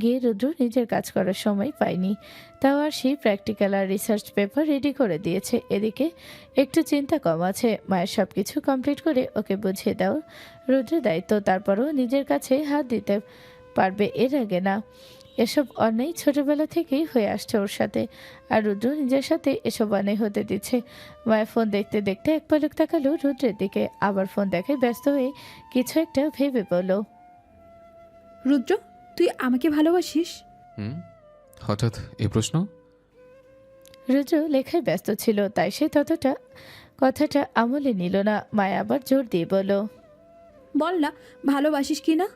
গিয়ে রুদ্র নিজের কাজ করার সময় পায়নি। তাও আর সেই প্র্যাকটিক্যাল আর রিসার্চ পেপার রেডি করে দিয়েছে। এদিকে একটু চিন্তা কম আছে। মায়ের সব কিছু কমপ্লিট করে ওকে বুঝিয়ে দাও রুদ্রের দায়িত্ব। তারপরও নিজের কাছে হাত দিতে পারবে এর আগে না। এসব অন্যায় ছোটবেলা থেকেই হয়ে আসছে ওর সাথে, আর রুদ্র নিজের সাথে এসব অন্যায় হতে দিচ্ছে। মায়া ফোন দেখতে দেখতে এক পলক তাকালো রুদ্রের দিকে, আবার ফোন দেখে ব্যস্ত হয়ে কিছু একটা ভেবে বলল, রুদ্র, তুই আমাকে ভালোবাসিস? হঠাৎ এই প্রশ্ন? রুদ্র লেখায় ব্যস্ত ছিল, তাই সে কথাটা আমলে নিল না। মায়া আবার জোর দিয়ে বলল, বল না, ভালোবাসিস কি না?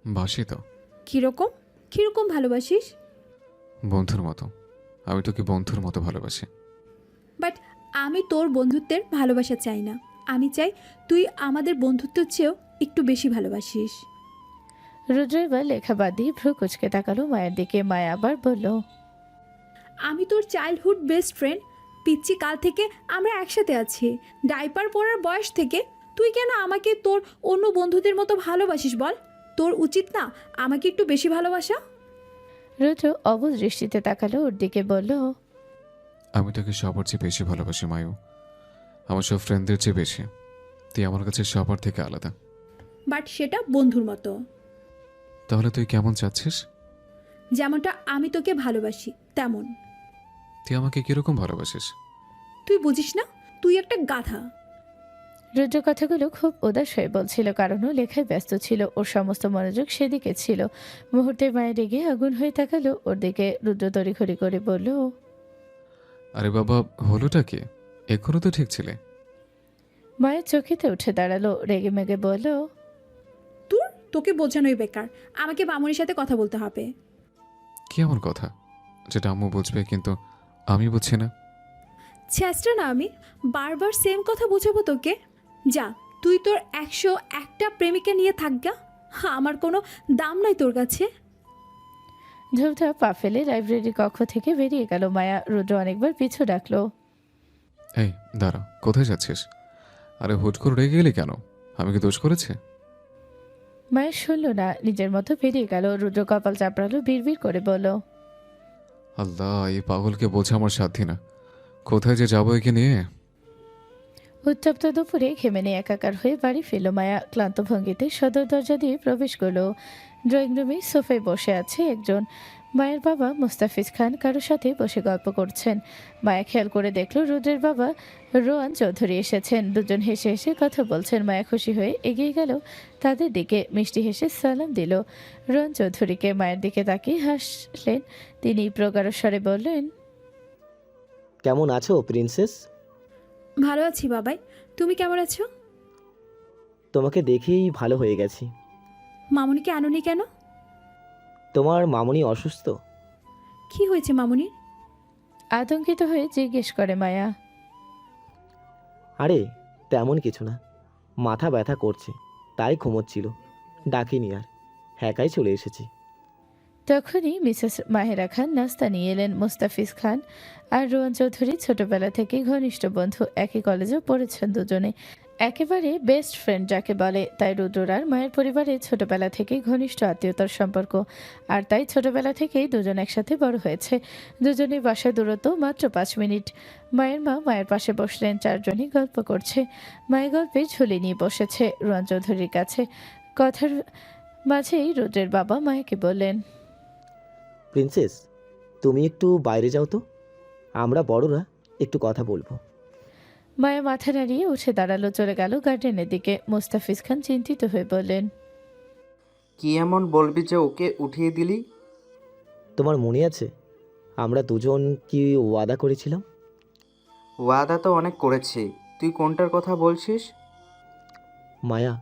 বাসি তো। কিরকম কিরকম ভালোবাসিস? বন্ধুর মতো। আমি তোকে বন্ধুর মতো ভালোবাসি। বাট আমি তোর বন্ধুত্বের ভালোবাসা চাই না। আমি চাই তুই আমাদের বন্ধুত্বের চেয়েও একটু বেশি ভালোবাসিস। রুদ্র এবার লেখা বাদ দিয়ে ভ্রু কুচকে তাকালো মায়ের দিকে। মায়া আবার বলল, আমি তোর চাইল্ডহুড বেস্ট ফ্রেন্ড। পিচ্চি কাল থেকে আমরা একসাথে আছি, ডাইপার পরার বয়স থেকে। তুই কেন আমাকে তোর অন্য বন্ধুদের মতো ভালোবাসিস বল? তোর উচিত না আমাকে একটু বেশি ভালোবাসা? রুদ্র অবুঝ দৃষ্টিতে তাকালো ওর দিকে, বলল, আমি তোকে সবার চেয়ে বেশি ভালোবাসি মায়ু। আমার সব ফ্রেন্ডদের চেয়ে বেশি। তুই আমার কাছে সবার থেকে আলাদা। বাট সেটা বন্ধুর মতো। তাহলে তুই কেমন চাচ্ছিস? যেমনটা আমি তোকে ভালোবাসি তেমন। তুই আমাকে কিরকম ভালোবাসিস? তুই বুঝিস না, তুই একটা গাধা। রুদ্র কথাগুলো খুব উদাস হয়ে বলছিল, কারণ ও লেখায় ব্যস্ত ছিল। ওর সমস্ত মনোযোগ সেদিকে ছিল। মুহূর্তে মায়ের রেগে আগুন হয়ে তাকালো ওর দিকে। রুদ্র তড়িঘড়ি করে বলল, আরে বাবা, হলোটা কি? এখনো তো ঠিক ছিলে। মায়ের চোখেতে উঠে দাঁড়ালো, রেগে মেগে বলল, তোকে বোঝানোই বেকার। আমাকে মামুনির সাথে কথা বলতে হবে। কি এমন কথা যেটা আম্মু বুঝবে কিন্তু আমি বুঝছি না? চেষ্টা না, আমি বারবার সেম কথা বোঝাবো তোকে? যা, তুই তোর 101টা প্রেমিকা নিয়ে থাকগা। আমার কোনো দাম নাই তোর কাছে। ঝোপঝাপ পা ফেলে লাইব্রেরি কক্ষ থেকে বেরিয়ে গেল মায়া। রুদ্র অনেকবার পিছু ডাকলো। এই দাঁড়া, কোথায় যাচ্ছিস? আরে হুট করে রেগে গেলি কেন? আমি কি দোষ করেছি? মায়া শুনল না, নিজের মতো বেরিয়ে গেল। রুদ্র কপাল চাপড়ালো, বিড়বিড় করে বলল, আল্লাহ, এই পাগলকে বোঝা আমার সাধ্যি না। কোথায় যে যাবো একে নিয়ে? উত্তপ্ত দুপুরে ঘেমে নিয়ে একাকার হয়ে বাড়ি ফিরল মায়া। ক্লান্ত ভঙ্গিতে সদর দরজা দিয়ে প্রবেশ করলো। ড্রয়িং রুমে সোফায় বসে আছে একজন। মায়ের বাবা মুস্তাফিজ খান কারোর সাথে বসে গল্প করছেন। মায়া খেয়াল করে দেখলো রুদ্রের বাবা রোয়ান চৌধুরী এসেছেন। দুজন হেসে হেসে কথা বলছেন। মায়া খুশি হয়ে এগিয়ে গেল তাদের দিকে, মিষ্টি হেসে সালাম দিল রোয়ান চৌধুরীকে। মায়ের দিকে তাকিয়ে হাসলেন তিনি, প্রগাঢ় স্বরে বললেন, কেমন আছো প্রিন্সেস? ভালো আছি বাবাই, তুমি কেমন আছো? তোমাকে দেখেই ভালো হয়ে গেছি। মামুনিকে আনোনি কেন? তোমার মামুনি অসুস্থ। কি হয়েছে মামুনির? আতঙ্কিত হয়ে জিজ্ঞেস করে মায়া। আরে তেমন কিছু না, মাথা ব্যথা করছে তাই ঘুমোচ্ছিল, ডাকিনি আর, একাই চলে এসেছি। তখনই মিসেস মাহেরা খান নাস্তা নিয়ে এলেন। মুস্তাফিজ খান আর রোয়ান চৌধুরী ছোটবেলা থেকেই ঘনিষ্ঠ বন্ধু, একই কলেজে পড়েছেন দুজনে, একেবারে বেস্ট ফ্রেন্ড যাকে বলে। তাই রুদ্র আর মায়ের পরিবারে ছোটবেলা থেকেই ঘনিষ্ঠ আত্মীয়তার সম্পর্ক, আর তাই ছোটবেলা থেকেই দুজন একসাথে বড় হয়েছে। দুজনের বাসায় দূরত্ব মাত্র 5 মিনিট। মায়ের মা মায়ের পাশে বসলেন, চারজনই গল্প করছে। মায়ের গল্পে ঝুলি নিয়ে বসেছে রোয়ান চৌধুরীর কাছে। কথার মাঝেই রুদ্রের বাবা মায়াকে বললেন, প্রিন্সেস, তুমি একটু বাইরে যাও তো, আমরা বড়রা একটু কথা বলবো। মায়া মাথা নাড়িয়ে উঠে দাঁড়ালো, চলে গেল গার্ডেনের দিকে। মোস্তাফিজ খান চিন্তিত হয়ে বললেন, কি এমন বলবি যে ওকে উঠিয়ে দিলি? তোমার মনে আছে আমরা দুজন কি ওয়াদা করেছিলাম? ওয়াদা তো অনেক করেছি, তুই কোনটার কথা বলছিস? মায়া,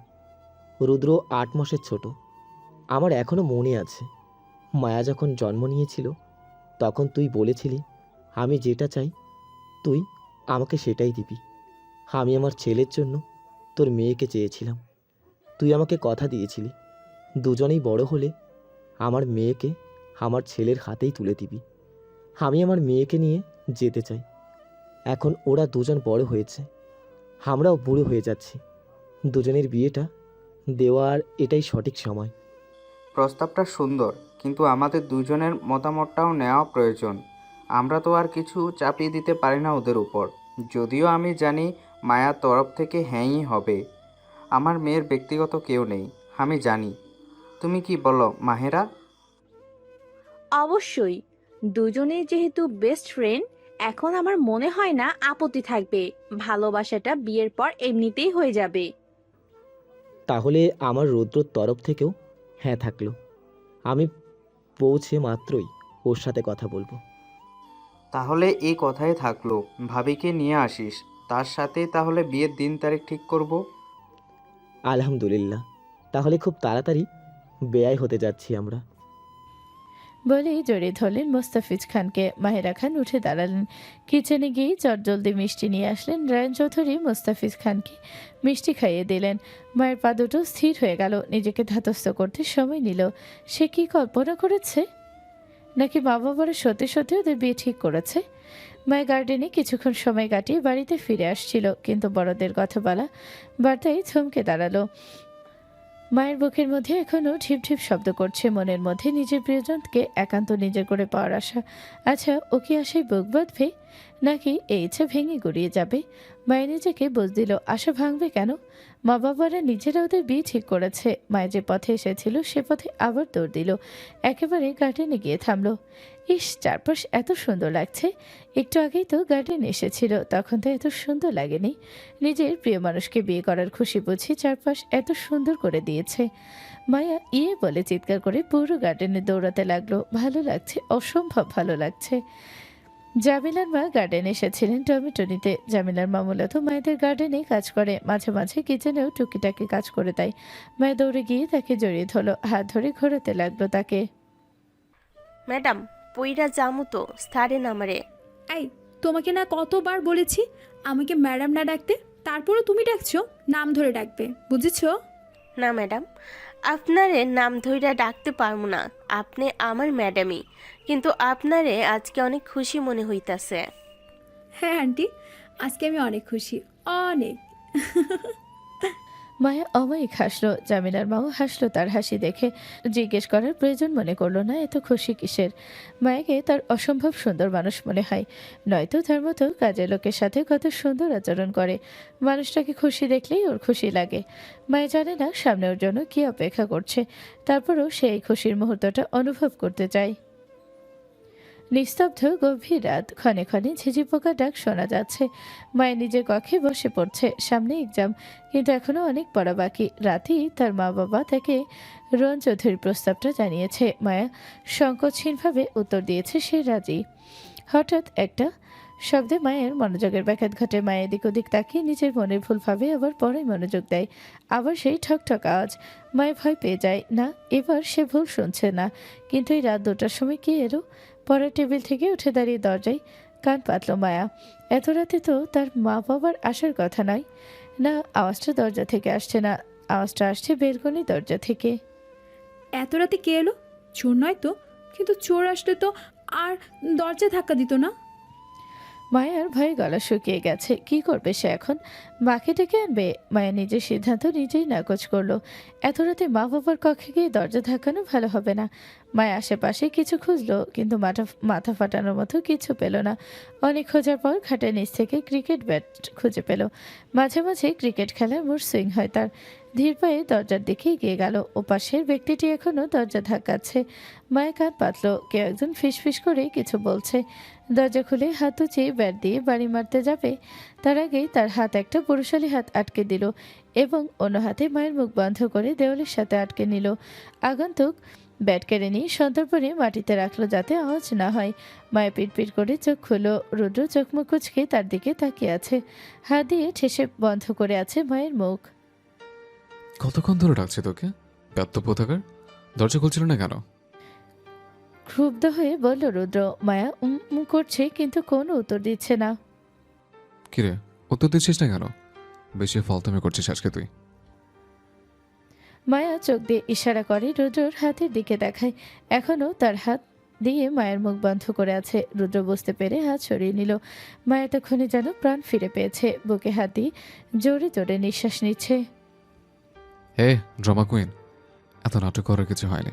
রুদ্র 8 মাসের ছোট। আমার এখনো মনে আছে, মায়া যখন জন্ম নিয়েছিল তখন তুই বলেছিলি আমি যেটা চাই তুই আমাকে সেটাই দিবি। আমি আমার ছেলের জন্য তোর মেয়েকে চেয়েছিলাম। তুই আমাকে কথা দিয়েছিলি দুজনেই বড় হলে আমার মেয়েকে আমার ছেলের হাতেই তুলে দিবি। আমি আমার মেয়েকে নিয়ে যেতে চাই। এখন ওরা দুজন বড় হয়েছে, আমরাও বুড়ো হয়ে যাচ্ছি। দুজনের বিয়েটা দেওয়ার এটাই সঠিক সময়। প্রস্তাবটা সুন্দর, কিন্তু আমাদের দুজনের মতামতটাও নেওয়া প্রয়োজন। আমরা তো আর কিছু চাপিয়ে দিতে পারি না ওদের উপর। যদিও আমি জানি মায়ার তরফ থেকে হ্যাঁই হবে। আমার মেয়ের ব্যক্তিগত কেউ নেই, আমি জানি। তুমি কি বলো মাহেরা? অবশ্যই, দুজনেই যেহেতু বেস্ট ফ্রেন্ড, এখন আমার মনে হয় না আপত্তি থাকবে। ভালোবাসাটা বিয়ের পর এমনিতেই হয়ে যাবে। তাহলে আমার রুদ্রর তরফ থেকেও হ্যাঁ থাকলো। আমি পৌঁছে মাত্রই ওর সাথে কথা বলবো। তাহলে এই কথাই থাকলো, ভাবিকে নিয়ে আসিস, তার সাথে তাহলে বিয়ের দিন তারিখ ঠিক করব। আলহামদুলিল্লাহ, তাহলে খুব তাড়াতাড়ি বেয়াই হতে যাচ্ছি আমরা। বলেই জড়িয়ে ধরলেন মোস্তাফিজ খানকে। মাহেরা খান উঠে দাঁড়ালেন, কিচেনে গিয়ে চটজলদি মিষ্টি নিয়ে আসলেন। রায়ন চৌধুরী মোস্তাফিজ খানকে মিষ্টি খাইয়ে দিলেন। মায়ের পা দুটো স্থির হয়ে গেল, নিজেকে ধাতস্থ করতে সময় নিল। সে কি কল্পনা করেছে? নাকি মা বাবারা সত্যি সত্যি ওদের বিয়ে ঠিক করেছে? মায়ের গার্ডেনে কিছুক্ষণ সময় কাটিয়ে বাড়িতে ফিরে আসছিল, কিন্তু বড়দের কথা বলা বার্তায় থমকে দাঁড়ালো। মায়ের বুকের মধ্যে এখনো ঢিপ ঢিপ শব্দ করছে, মনের মধ্যে নিজের প্রিয়জনকে একান্ত নিজের করে পাওয়ার আশা। আচ্ছা, ও কি আশায় বুক বাঁধবে, নাকি এই ইচ্ছা ভেঙে গড়িয়ে যাবে? মায়ের নিজেকে বুঝ দিল, আশা ভাঙবে কেন? মা বাবারা নিজেরা ওদের বিয়ে ঠিক করেছে। মায়ের যে পথে এসেছিল সে পথে আবার দৌড় দিল। একেবারে গার্ডেনে গিয়ে থামলো। ইস, চারপাশ এত সুন্দর লাগছে। একটু আগেই তো গার্ডেনে এসেছিল, তখন তো এত সুন্দর লাগেনি। নিজের প্রিয় মানুষকে বিয়ে করার খুশি বুঝি চারপাশ এত সুন্দর করে দিয়েছে। মায়া ইয়ে বলে চিৎকার করে পুরো গার্ডেনে দৌড়াতে লাগলো। ভালো লাগছে, অসম্ভব ভালো লাগছে। জামিলার মা গার্ডেনে এসেছিলেন টমেটো নিতে। জামিলার মা মূলত মায়েদের গার্ডেনে কাজ করে, মাঝে মাঝে কিচেনেও টুকিটাকি কাজ করে দেয়। মায়া দৌড়ে গিয়ে তাকে জড়িয়ে ধরলো, হাত ধরে ঘোরাতে লাগলো তাকে। ম্যাডাম, পইরা জামু তো স্থারে নামারে। এই, তোমাকে না কতবার বলেছি আমাকে ম্যাডাম না ডাকতে, তারপরও তুমি ডাকছো। নাম ধরে ডাকবে, বুঝেছো? না ম্যাডাম, আপনারে নাম ধইরা ডাকতে পারবো না। আপনি আমার ম্যাডামই, কিন্তু আপনারে আজকে অনেক খুশি মনে হইতাছে। হ্যাঁ আন্টি, আজকে আমি অনেক খুশি, অনেক। মায়া অমায়িক হাসলো। জামিলার মাও হাসলো তার হাসি দেখে। জিজ্ঞেস করার প্রয়োজন মনে করলো না এত খুশি কিসের। মায়াকে তার অসম্ভব সুন্দর মানুষ মনে হয়, নয়তো তার মতো কাজের লোকের সাথে কত সুন্দর আচরণ করে। মানুষটাকে খুশি দেখলেই ওর খুশি লাগে। মায়া জানে না সামনে ওর জন্য কি অপেক্ষা করছে, তারপরও সেই খুশির মুহূর্তটা অনুভব করতে চায়। নিস্তব্ধ গভীর রাত, ক্ষণে ক্ষণে ঝিঝি পোকার ডাক শোনা যাচ্ছে। মায়ের নিজের কক্ষে বসে পড়ছে, সামনে এক্সাম, কিন্তু এখনো অনেক পড়া বাকি। রাতেই তার মা বাবা তাকে রোহন চৌধুরীর প্রস্তাবটা জানিয়েছে। মায়া সংকোচহীনভাবে উত্তর দিয়েছে সে রাজি। হঠাৎ একটা শব্দে মায়ের মনোযোগের ব্যাঘাত ঘটে। মায়ের এদিক ওদিক তাকিয়ে নিজের মনের ভুল ভাবে, আবার পরে মনোযোগ দেয়। আবার সেই ঠকঠক আওয়াজ। মায়ের ভয় পেয়ে যায়, না এবার সে ভুল শুনছে না। কিন্তু এই রাত 2টার সময় কে এলো? পরের টেবিল থেকে উঠে দাঁড়িয়ে দরজায় কান পাতল মায়া। এত রাতে তো তার মা বাবার আসার কথা নয়। না, আওয়াজটা দরজা থেকে আসছে না, আওয়াজটা আসছে বেলকনি দরজা থেকে। এত রাতে কে এলো? চোর নয় তো? কিন্তু চোর আসলে তো আর দরজা ধাক্কা দিত না। মায়ার ভয়ে গলা শুকিয়ে গেছে। কি করবে সে এখন? মাকে ডেকে আনবে? মায়া নিজের সিদ্ধান্ত নিজেই নাকচ করলো। এত রাতে মা বাবার কক্ষে গিয়ে দরজা ধাক্কানো ভালো হবে না। মায়া আশেপাশে কিছু খুঁজলো, কিন্তু মাথা ফাটানোর মতো কিছু পেল না। অনেক খোঁজার পর খাটের নিচ থেকে ক্রিকেট ব্যাট খুঁজে পেল। মাঝে মাঝে ক্রিকেট খেলার মোট সুইং হয় তার। ধীর পায়ে দরজার দিকে এগিয়ে গেল। ওপাশের ব্যক্তিটি এখনো দরজা ধাক্কাচ্ছে। মায়া কান পাতল, কেউ একজন ফিসফিস করে কিছু বলছে। দরজা খুলে হাত উঁচিয়ে ব্যাট দিয়ে বাড়ি মারতে যাবে, তার আগেই তার হাত একটা পুরুষালী হাত আটকে দিল এবং অন্য হাতে মায়ের মুখ বন্ধ করে দেওয়ালের সাথে আটকে নিল। আগন্তুক ব্যাট কেড়ে নিয়ে সন্তর্পণে মাটিতে রাখলো যাতে আওয়াজ না হয়। মায়া পিটপিট করে চোখ খুলল। রুদ্র চোখ মুখ কুঁচকে তার দিকে তাকিয়ে আছে, হাত দিয়ে ঠেসে বন্ধ করে আছে মায়ের মুখ। কতক্ষণ ধরে ডাকছে তোকে? ব্যর্থ পোথাকার, দরজা খুলছিল না কেন? ক্ষুব্ধ হয়ে বলল রুদ্র। মায়া করছে কিন্তু কোনো উত্তর দিচ্ছে না। কিরে, উত্তর দিচ্ছিস না কেন? বেশি ফালতুমি করছিস আজকে তুই। মায়া চোখ দিয়ে ইশারা করে, রুদ্রর হাতের দিকে দেখায়। এখনো তার হাত দিয়ে মায়ের মুখ বন্ধ করে আছে। রুদ্র বুঝতে পেরে হাত সরিয়ে নিল। মায়া তখনই যেন প্রাণ ফিরে পেয়েছে, বুকে হাত দিয়ে জোরে জোরে নিঃশ্বাস নিচ্ছে। হে ড্রামা কুইন, এত নাটক করার কিছু হয়নি,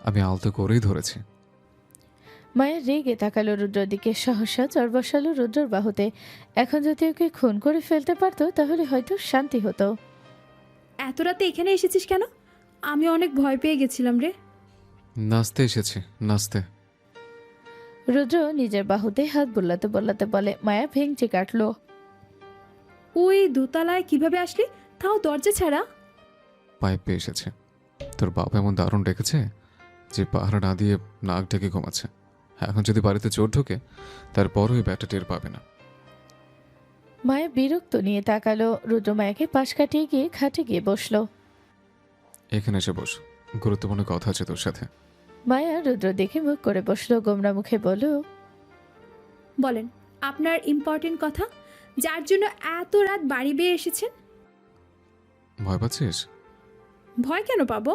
আমি আলতো করেই ধরেছি। মায়া রেগে তাকালো রুদ্রর দিকে, সহসা চর বসালো রুদ্রর বাহুতে। এখন যদি ওকে খুন করে ফেলতে পারতো তাহলে হয়তো শান্তি হতো। এত রাতে এখানে এসেছিস কেন? আমি অনেক ভয় পেয়ে গেছিলাম রে। নাচতে এসেছি, নাচতে। রুদ্র নিজের বাহুতে হাত বোলাতে বোলাতে বলে। মায়া ভেঙচি কাটলো। ওই দোতলায় কিভাবে আসলি, তাও দরজা ছাড়া? পাইপ পেয়ে এসেছে। তোর বাবা এমন দারুণ ডেকেছে যে পাহারা না দিয়ে নাক ডেকে ঘুমাচ্ছে। এখন যদি বাড়িতে চোর ঢোকে তারপরও ওই ব্যাটা টের পাবে না। মায়া বিরক্ত নিয়ে তাকালো। রুদ্র মায়াকে পাশ কাটিয়ে গিয়ে খাটে গিয়ে বসলো। এখানে এসে বস, গুরুত্বপূর্ণ কথা আছে তোর সাথে। মায়া রুদ্র দেখে মুখ করে বসলো, গোমরা মুখে বলল, বলেন আপনার ইম্পর্টেন্ট কথা, যার জন্য এত রাত বাড়ি বেয়ে এসেছেন। ভয় পাচ্ছিস? ভয় কেন পাবো?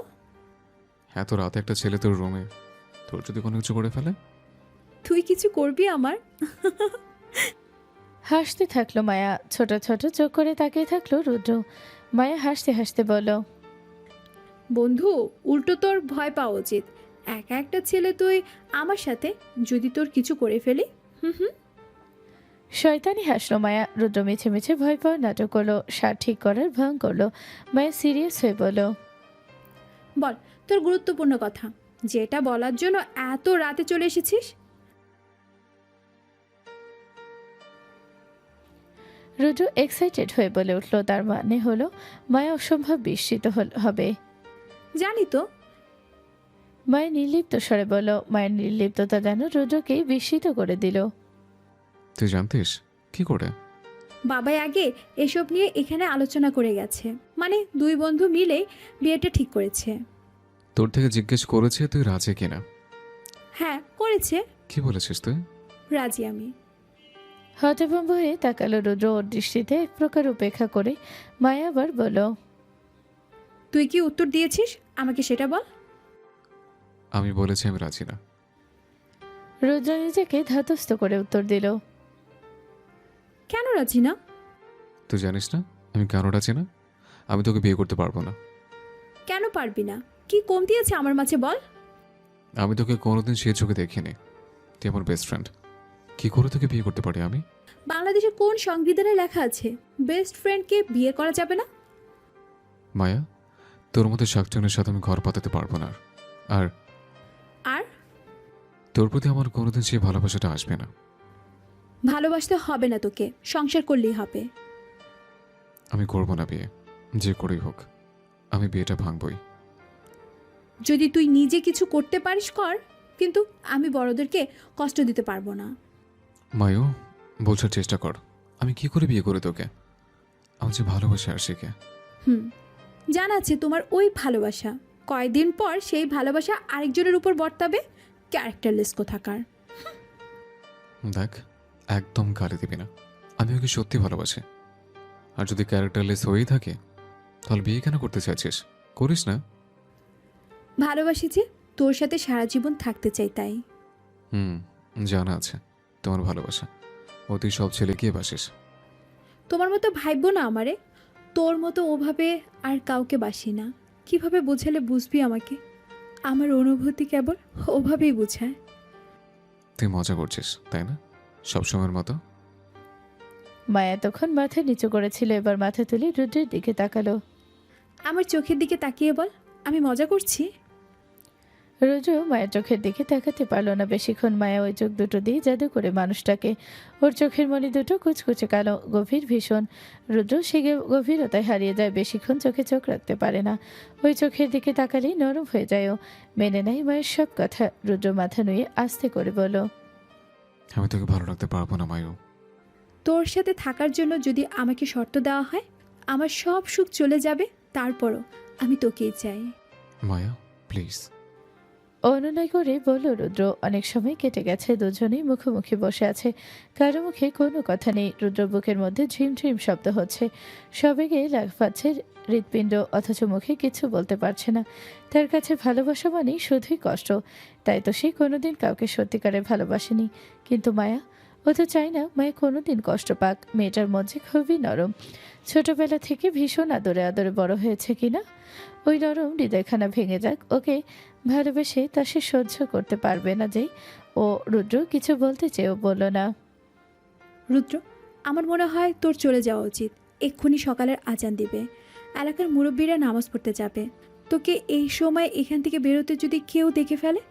এত রাতে একটা ছেলে তোর রুমে, তোর যদি কোনো কিছু করে ফেলে? তুই কিছু করবি আমার? হাসতে থাকলো মায়া, ছোট ছোট চোখ করে তাকিয়ে থাকলো রুদ্র। মায়া হাসতে হাসতে বলল, বন্ধু, উল্টো তোর ভয় পাওয়া উচিত। একা একটা ছেলে তুই আমার সাথে, যদি তোর কিছু করে ফেলি। হুম। শয়তানি হাসলো মায়া। রুদ্র মিছে মিছে ভয় পাওয়ার নাটক করলো, সার ঠিক করার ভাঙ করলো। মায়া সিরিয়াস হয়ে বলল, বল তোর গুরুত্বপূর্ণ কথা, যেটা বলার জন্য এত রাতে চলে এসেছিস। রুদ্র এক্সাইটেড হয়ে বলে উঠল। তার মানে হলো মায়া অসম্ভব বিস্মিত হবে। জানি তো। মায়ের নির্লিপ্ত স্বরে বলল। মায়ের নির্লিপ্ততা যেন রুদ্রকে বিস্মিত করে দিল। তুই জানতিস কি করে? বাবাই আগে এসব নিয়ে এখানে আলোচনা করে গেছে, মানে দুই বন্ধু মিলে বিয়েটা ঠিক করেছে। তোর থেকে জিজ্ঞেস করেছে তুই রাজি কিনা? হ্যাঁ করেছে। কি বলেছিস তুই? রাজি আমি। হতভম্ব হয়ে তাকালো রুদ্র, ওর দৃষ্টিতে এক প্রকার উপেক্ষা করে। মায়া আবার বলল, তুই কি উত্তর দিয়েছিস আমাকে সেটা বল। আমি বলেছি আমি রাজি না। রুদ্র নিজেকে ধাতস্থ করে উত্তর দিল, কেন রাজি না? তুই জানিস না আমি কেন রাজি না? আমি তোকে বিয়ে করতে পারবো না। কেন পারবি না? কি কমতি আছে আমার মাঝে বল। আমি তোকে কোনোদিন সে চোখে দেখিনি, তুই আমার বেস্ট ফ্রেন্ড। কি করে তোকে বিয়ে করতে পারি আমি? বাংলাদেশে কোন সংবিধানে লেখা আছে বেস্ট ফ্রেন্ডকে বিয়ে করা যাবে না? মায়া, তোর মতো শাকচুনের সাথে আমি ঘর পাতাতে পারবো না। আর আর তোর প্রতি আমার কোনোদিন সে ভালোবাসাটা আসবে না। ভালোবাসতে হবে না তোকে, সংসার করলেই হবে। আমি করবো না বিয়ে, যে করেই হোক আমি বিয়েটা ভাঙবই। যদি তুই নিজে কিছু করতে পারিস কর, কিন্তু আমি বড়দেরকে কষ্ট দিতে পারবো না। মায়ু, বোঝার চেষ্টা কর, আমি কি করে বিয়ে করে তোকে? আমি যে ভালোবাসি আর শিখে। জানা আছে তোমার ওই ভালোবাসা, কয়েকদিন পর সেই ভালোবাসা আরেকজনের উপর বর্তাবে। ক্যারেক্টারলেস কোথাকার। দেখ, একদম গালি দিবি না, আমি ওকে সত্যি ভালোবাসি। আর যদি ক্যারেক্টারলেস হয়েই থাকে তাহলে বিয়ে কেন করতে চাইছিস? করিস না। ভালোবাসি যে, তোর সাথে সারা জীবন থাকতে চাই তাই। জানা আছে তোমার ভালোবাসা, তুই সব ছেলেকে বাসিস। তোমার মতো ভাইবো না আমারে, তোর মতো ওভাবে আর কাউকে বাসি না। কিভাবে বোঝালে বুঝবি আমাকে? আমার অনুভূতি কেবল ওভাবেই বোঝায়। তুই মজা করছিস তাই না, সবসময়ের মতো? মায়া তখন মাথা নিচু করেছিল, এবার মাথা তুলে রুদ্রের দিকে তাকালো। আমার চোখের দিকে তাকিয়ে বল, আমি মজা করছি। রুদ্র মায়ের চোখের দিকে তাকাতে পারল না বেশিক্ষণ। মায়া ওই চোখ দুটো দিয়ে জাদু করে মানুষটাকে। ওর চোখের মণি দুটো কুচকুচে কালো, গভীর ভীষণ। রুদ্র সে গভীরতায় হারিয়ে যায়, বেশিক্ষণ চোখে চোখ রাখতে পারে না। ওই চোখের দিকে তাকালেই নরম হয়ে যায় ও। মেনে নেয় মায়ের সব কথা। রুদ্র মাথা নুয়ে আস্তে করে বলল, আমি তোকে ভালো রাখতে পারবো না মায়ু। তোর সাথে থাকার জন্য যদি আমাকে শর্ত দেওয়া হয়, আমার সব সুখ চলে যাবে, তারপরও আমি তোকেই চাই। মায়া প্লিজ। অনুনয় করে বলল রুদ্র। অনেক সময় কেটে গেছে, দুজনেই মুখোমুখি বসে আছে। কারো মুখে কোনো কথা নেই। রুদ্র বুকের মধ্যে ঝিমঝিম শব্দ হচ্ছে, সবেগে লাফাচ্ছে হৃৎপিণ্ড, অথচ মুখে কিছু বলতে পারছে না। তার কাছে ভালোবাসা মানেই শুধুই কষ্ট। তাই তো সে কোনোদিন কাউকে সত্যিকারে ভালোবাসেনি। কিন্তু মায়া, ও তো চায় না মায়া কোনোদিন কষ্ট পাক। মেয়েটার মধ্যে খুবই নরম, ছোটবেলা থেকে ভীষণ আদরে আদরে বড় হয়েছে কিনা। ওই নরম হৃদয়খানা ভেঙে যাক, ওকে ভালোবেসে তা সে সহ্য করতে পারবে না যে। ও রুদ্র কিছু বলতে চেয়েও বলল না। রুদ্র, আমার মনে হয় তোর চলে যাওয়া উচিত। এক্ষুনি সকালের আজান দিবে, এলাকার মুরব্বীরা নামাজ পড়তে যাবে। তোকে এই সময় এখান থেকে বেরোতে যদি কেউ দেখে ফেলে,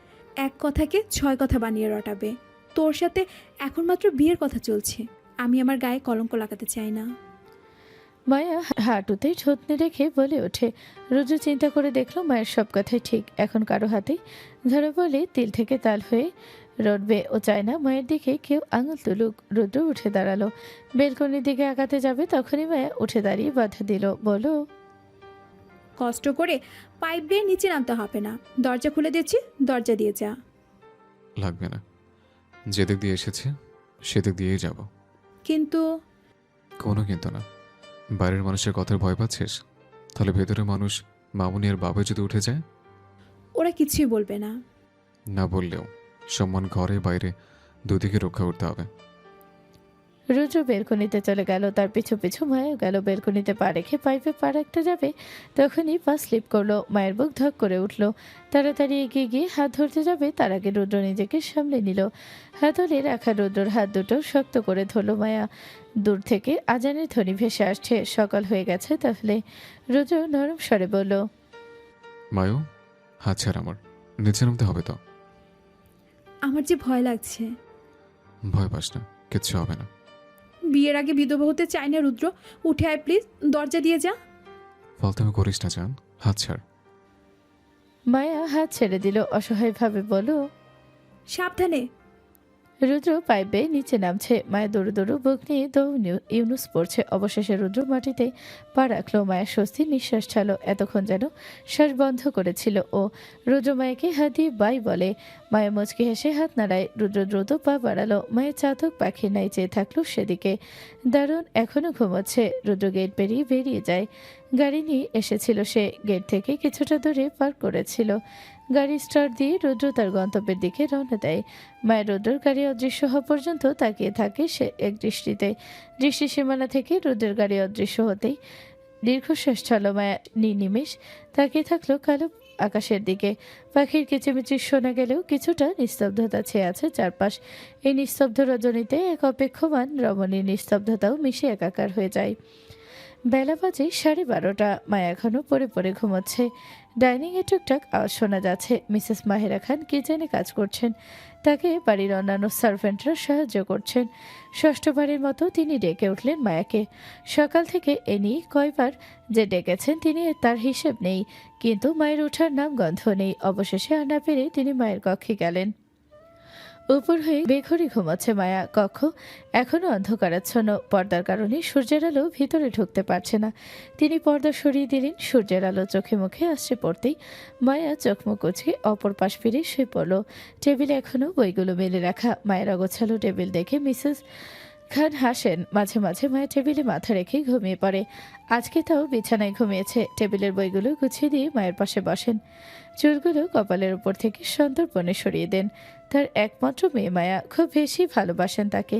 এক কথাকে 6 কথা বানিয়ে রটাবে। তোর সাথে এখন মাত্র বিয়ের কথা চলছে, আমি আমার গায়ে কলঙ্ক লাগাতে চাই না। মায়া হাঁটুতে ঠোঁটনে রেখে বলে ওঠে। রুদ্র চিন্তা করে দেখলো মায়ের সব কথাই ঠিক। এখন কারো হাতেই ধরা বলে তিল থেকে তাল হয়ে রটবে। ও চায় না মায়ের দিকে কেউ আঙুল তুলুক। রুদ্র উঠে দাঁড়ালো, বেলকনির দিকে আগাতে যাবে, তখনই মায়া উঠে দাঁড়িয়ে বাধা দিল, বলো, কষ্ট করে পাইপ দিয়ে নিচে নামতে হবে না। দরজা খুলে দিচ্ছি, দরজা দিয়ে যা। লাগবে না, যেদিক দিয়ে এসেছে সেদিক দিয়েই যাব। কিন্তু কোনো কিন্তু না। বাইরের মানুষের কথার ভয় পাচ্ছিস? তাহলে ভেতরে মানুষ, মামুনি আর বাবা যদি উঠে যায়? ওরা কিছুই বলবে না। না বললেও সম্মান ঘরে বাইরে দুদিকে রক্ষা করতে হবে। রুদ্র বেলকনিতে চলে গেল, তার পিছু পিছু মায়াও গেল। বেলকনিতে পা রেখে পাইপে পা রাখতে যাবে, তখনই পা স্লিপ করলো। মায়ের বুক ধক করে উঠল। তাড়াতাড়ি এগিয়ে গিয়ে হাত ধরতে যাবে, তার আগে রুদ্র নিজেকে সামলে নিল। হাতলে রাখা রুদ্রর হাত দুটো শক্ত করে ধরল মায়া। দূর থেকে আজানের ধ্বনি ভেসে আসছে, সকাল হয়ে গেছে তাহলে। রুদ্র নরম স্বরে বলল, মায়ু হাত ছাড় আমার, নিচে নামতে হবে তো। আমার যে ভয় লাগছে। ভয় পাস না, কিচ্ছু হবে না। বিয়ের আগে বিধবা হতে চাই না রুদ্র, উঠে আয় প্লিজ, দরজা দিয়ে যা। ফালতুমি করিস না জান, হাত ছাড়। মায়া হাত ছেড়ে দিল, অসহায়ভাবে বলল, সাবধানে। রুদ্র পাইপ বেয়ে নিচে নামছে। মায়া দৌড়ু দৌড়ু বুক নিয়ে ইউনুস পড়ছে। অবশেষে রুদ্র মাটিতে পা রাখলো। মায়া স্বস্তির নিঃশ্বাস ছাড়ল। এতক্ষণ যেন শ্বাস বন্ধ করেছিল ও। রুদ্র মায়াকে হাত দিয়ে বাই বলে। মায়া মুচকি হেসে হাত নাড়ায়। রুদ্র দ্রুত পা বাড়ালো। মায়ের চাতক পাখির নাই চেয়ে থাকলো সেদিকে। দারুণ এখনো ঘুমোচ্ছে। রুদ্র গেট পেরিয়ে বেরিয়ে যায়। গাড়ি নিয়ে এসেছিল সে, গেট থেকে কিছুটা দূরে পার্ক করেছিল। গাড়ি স্টার্ট দিয়ে রুদ্র তার গন্তব্যের দিকে রওনা দেয়। মায়ের রুদ্রের গাড়ি অদৃশ্য হওয়া পর্যন্ত তাকিয়ে থাকে সে এক দৃষ্টিতে। দৃষ্টি সীমানা থেকে রুদ্রের গাড়ি অদৃশ্য হতেই দীর্ঘশ্বাস ছাড়ল মায়া। নিমেষ তাকিয়ে থাকলো কালো আকাশের দিকে। পাখির কিচিমিচি শোনা গেলেও কিছুটা নিস্তব্ধতা ছেয়ে আছে চারপাশ। এই নিস্তব্ধ রজনীতে এক অপেক্ষমান রমণীর নিস্তব্ধতাও মিশে একাকার হয়ে যায়। বেলা বাজে 12:30। মায়া এখনও পড়ে পড়ে ঘুমোচ্ছে। ডাইনিংয়ে টুকটাক আওয়াজ শোনা যাচ্ছে। মিসেস মাহেরা খান কিচেনে কাজ করছেন, তাকে বাড়ির অন্যান্য সার্ভেন্টরা সাহায্য করছেন। ষষ্ঠবারের মতো তিনি ডেকে উঠলেন মায়াকে। সকাল থেকে এ নিয়ে কয়বার যে ডেকেছেন তিনি তার হিসেব নেই, কিন্তু মায়ের ওঠার নাম গন্ধ নেই। অবশেষে আর না পেরে তিনি মায়ের কক্ষে গেলেন। উপর হয়ে বেঘরে ঘুমাচ্ছে মায়া। কক্ষ এখনো অন্ধকারাচ্ছন্ন। পর্দার কারণে সূর্যের আলো ভিতরে ঢুকতে পারছে না। তিনি পর্দা সরিয়ে দিলেন। সূর্যের আলো চোখে মুখে আসছে পড়তেই মায়া চোখ মুখ কুঁচকে অপর পাশ ফিরে শুয়ে পড়ল। টেবিলে এখনো বইগুলো মেলে রাখা। মায়ের অগোছালো টেবিল দেখে মিসেস খান হাসেন। মাঝে মাঝে মায়া টেবিলে মাথা রেখে ঘুমিয়ে পড়ে। আজকে তাও বিছানায় ঘুমিয়েছে। টেবিলের বইগুলো গুছিয়ে দিয়ে মায়ের পাশে বসেন। চুলগুলো কপালের উপর থেকে সন্তর্পণে সরিয়ে দেন। তার একমাত্র মেয়ে মায়া, খুব বেশি ভালোবাসেন তাকে।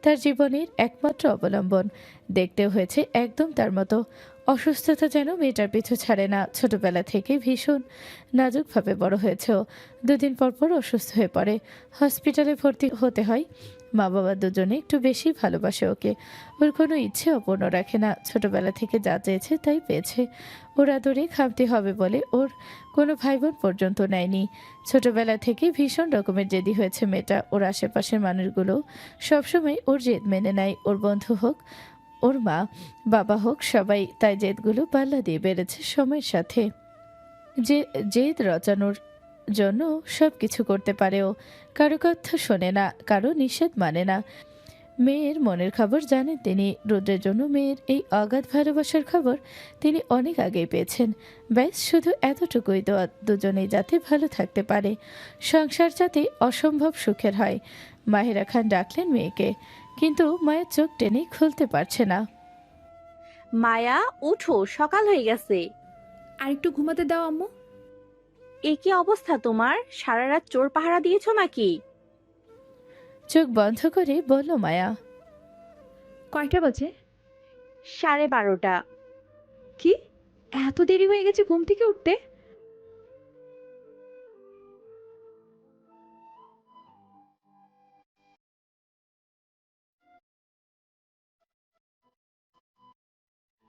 তার জীবনের একমাত্র অবলম্বন। দেখতেও হয়েছে একদম তার মতো। অসুস্থতা যেন মেয়েটার পিছু ছাড়ে না। ছোটবেলা থেকে ভীষণ নাজুকভাবে বড় হয়েছে ও। 2 দিন পর পর অসুস্থ হয়ে পড়ে। হসপিটালে ভর্তি হতে হয়। মা বাবা দুজনে একটু বেশি ভালোবাসে ওকে। ওর কোনো ইচ্ছে অপূর্ণ রাখে না। ছোটবেলা থেকে যা চেয়েছে তাই পেয়েছে। ওর আদরে খামতি হবে বলে ওর কোনো ভাই বোন পর্যন্ত নেয়নি। ছোটবেলা থেকে ভীষণ রকমের জেদি হয়েছে মেয়েটা। ওর আশেপাশের মানুষগুলো সবসময় ওর জেদ মেনে নেয়। ওর বন্ধু হোক, ওর মা বাবা হোক, সবাই তাই জেদগুলো পাল্লা দিয়ে বেড়েছে সময়ের সাথে। যে জেদ রচানোর জন্য সব কিছু করতে পারে ও। কারো কথা শোনে না, কারো নিষেধ মানে না। মেয়ের মনের খবর জানেন তিনি। রুদ্রের জন্য মেয়ের এই অগাধ ভালোবাসার খবর তিনি অনেক আগেই পেয়েছেন। ব্যাস শুধু এতটুকুই দোয়া, দুজনেই যাতে ভালো থাকতে পারে, সংসার যাতে অসম্ভব সুখের হয়। মাহিরা খান ডাকলেন মেয়েকে, কিন্তু মায়ের চোখ টেনে খুলতে পারছে না। মায়া উঠো, সকাল হয়ে গেছে। আর একটু ঘুমাতে দাও আম্মু। এ কি অবস্থা তোমার? সারা রাত চোর পাহারা দিয়েছো নাকি? চোখ বন্ধ করে বলল মায়া। কয়টা বাজে? 12:30। কি এত দেরি হয়ে গেছে ঘুম থেকে উঠতে?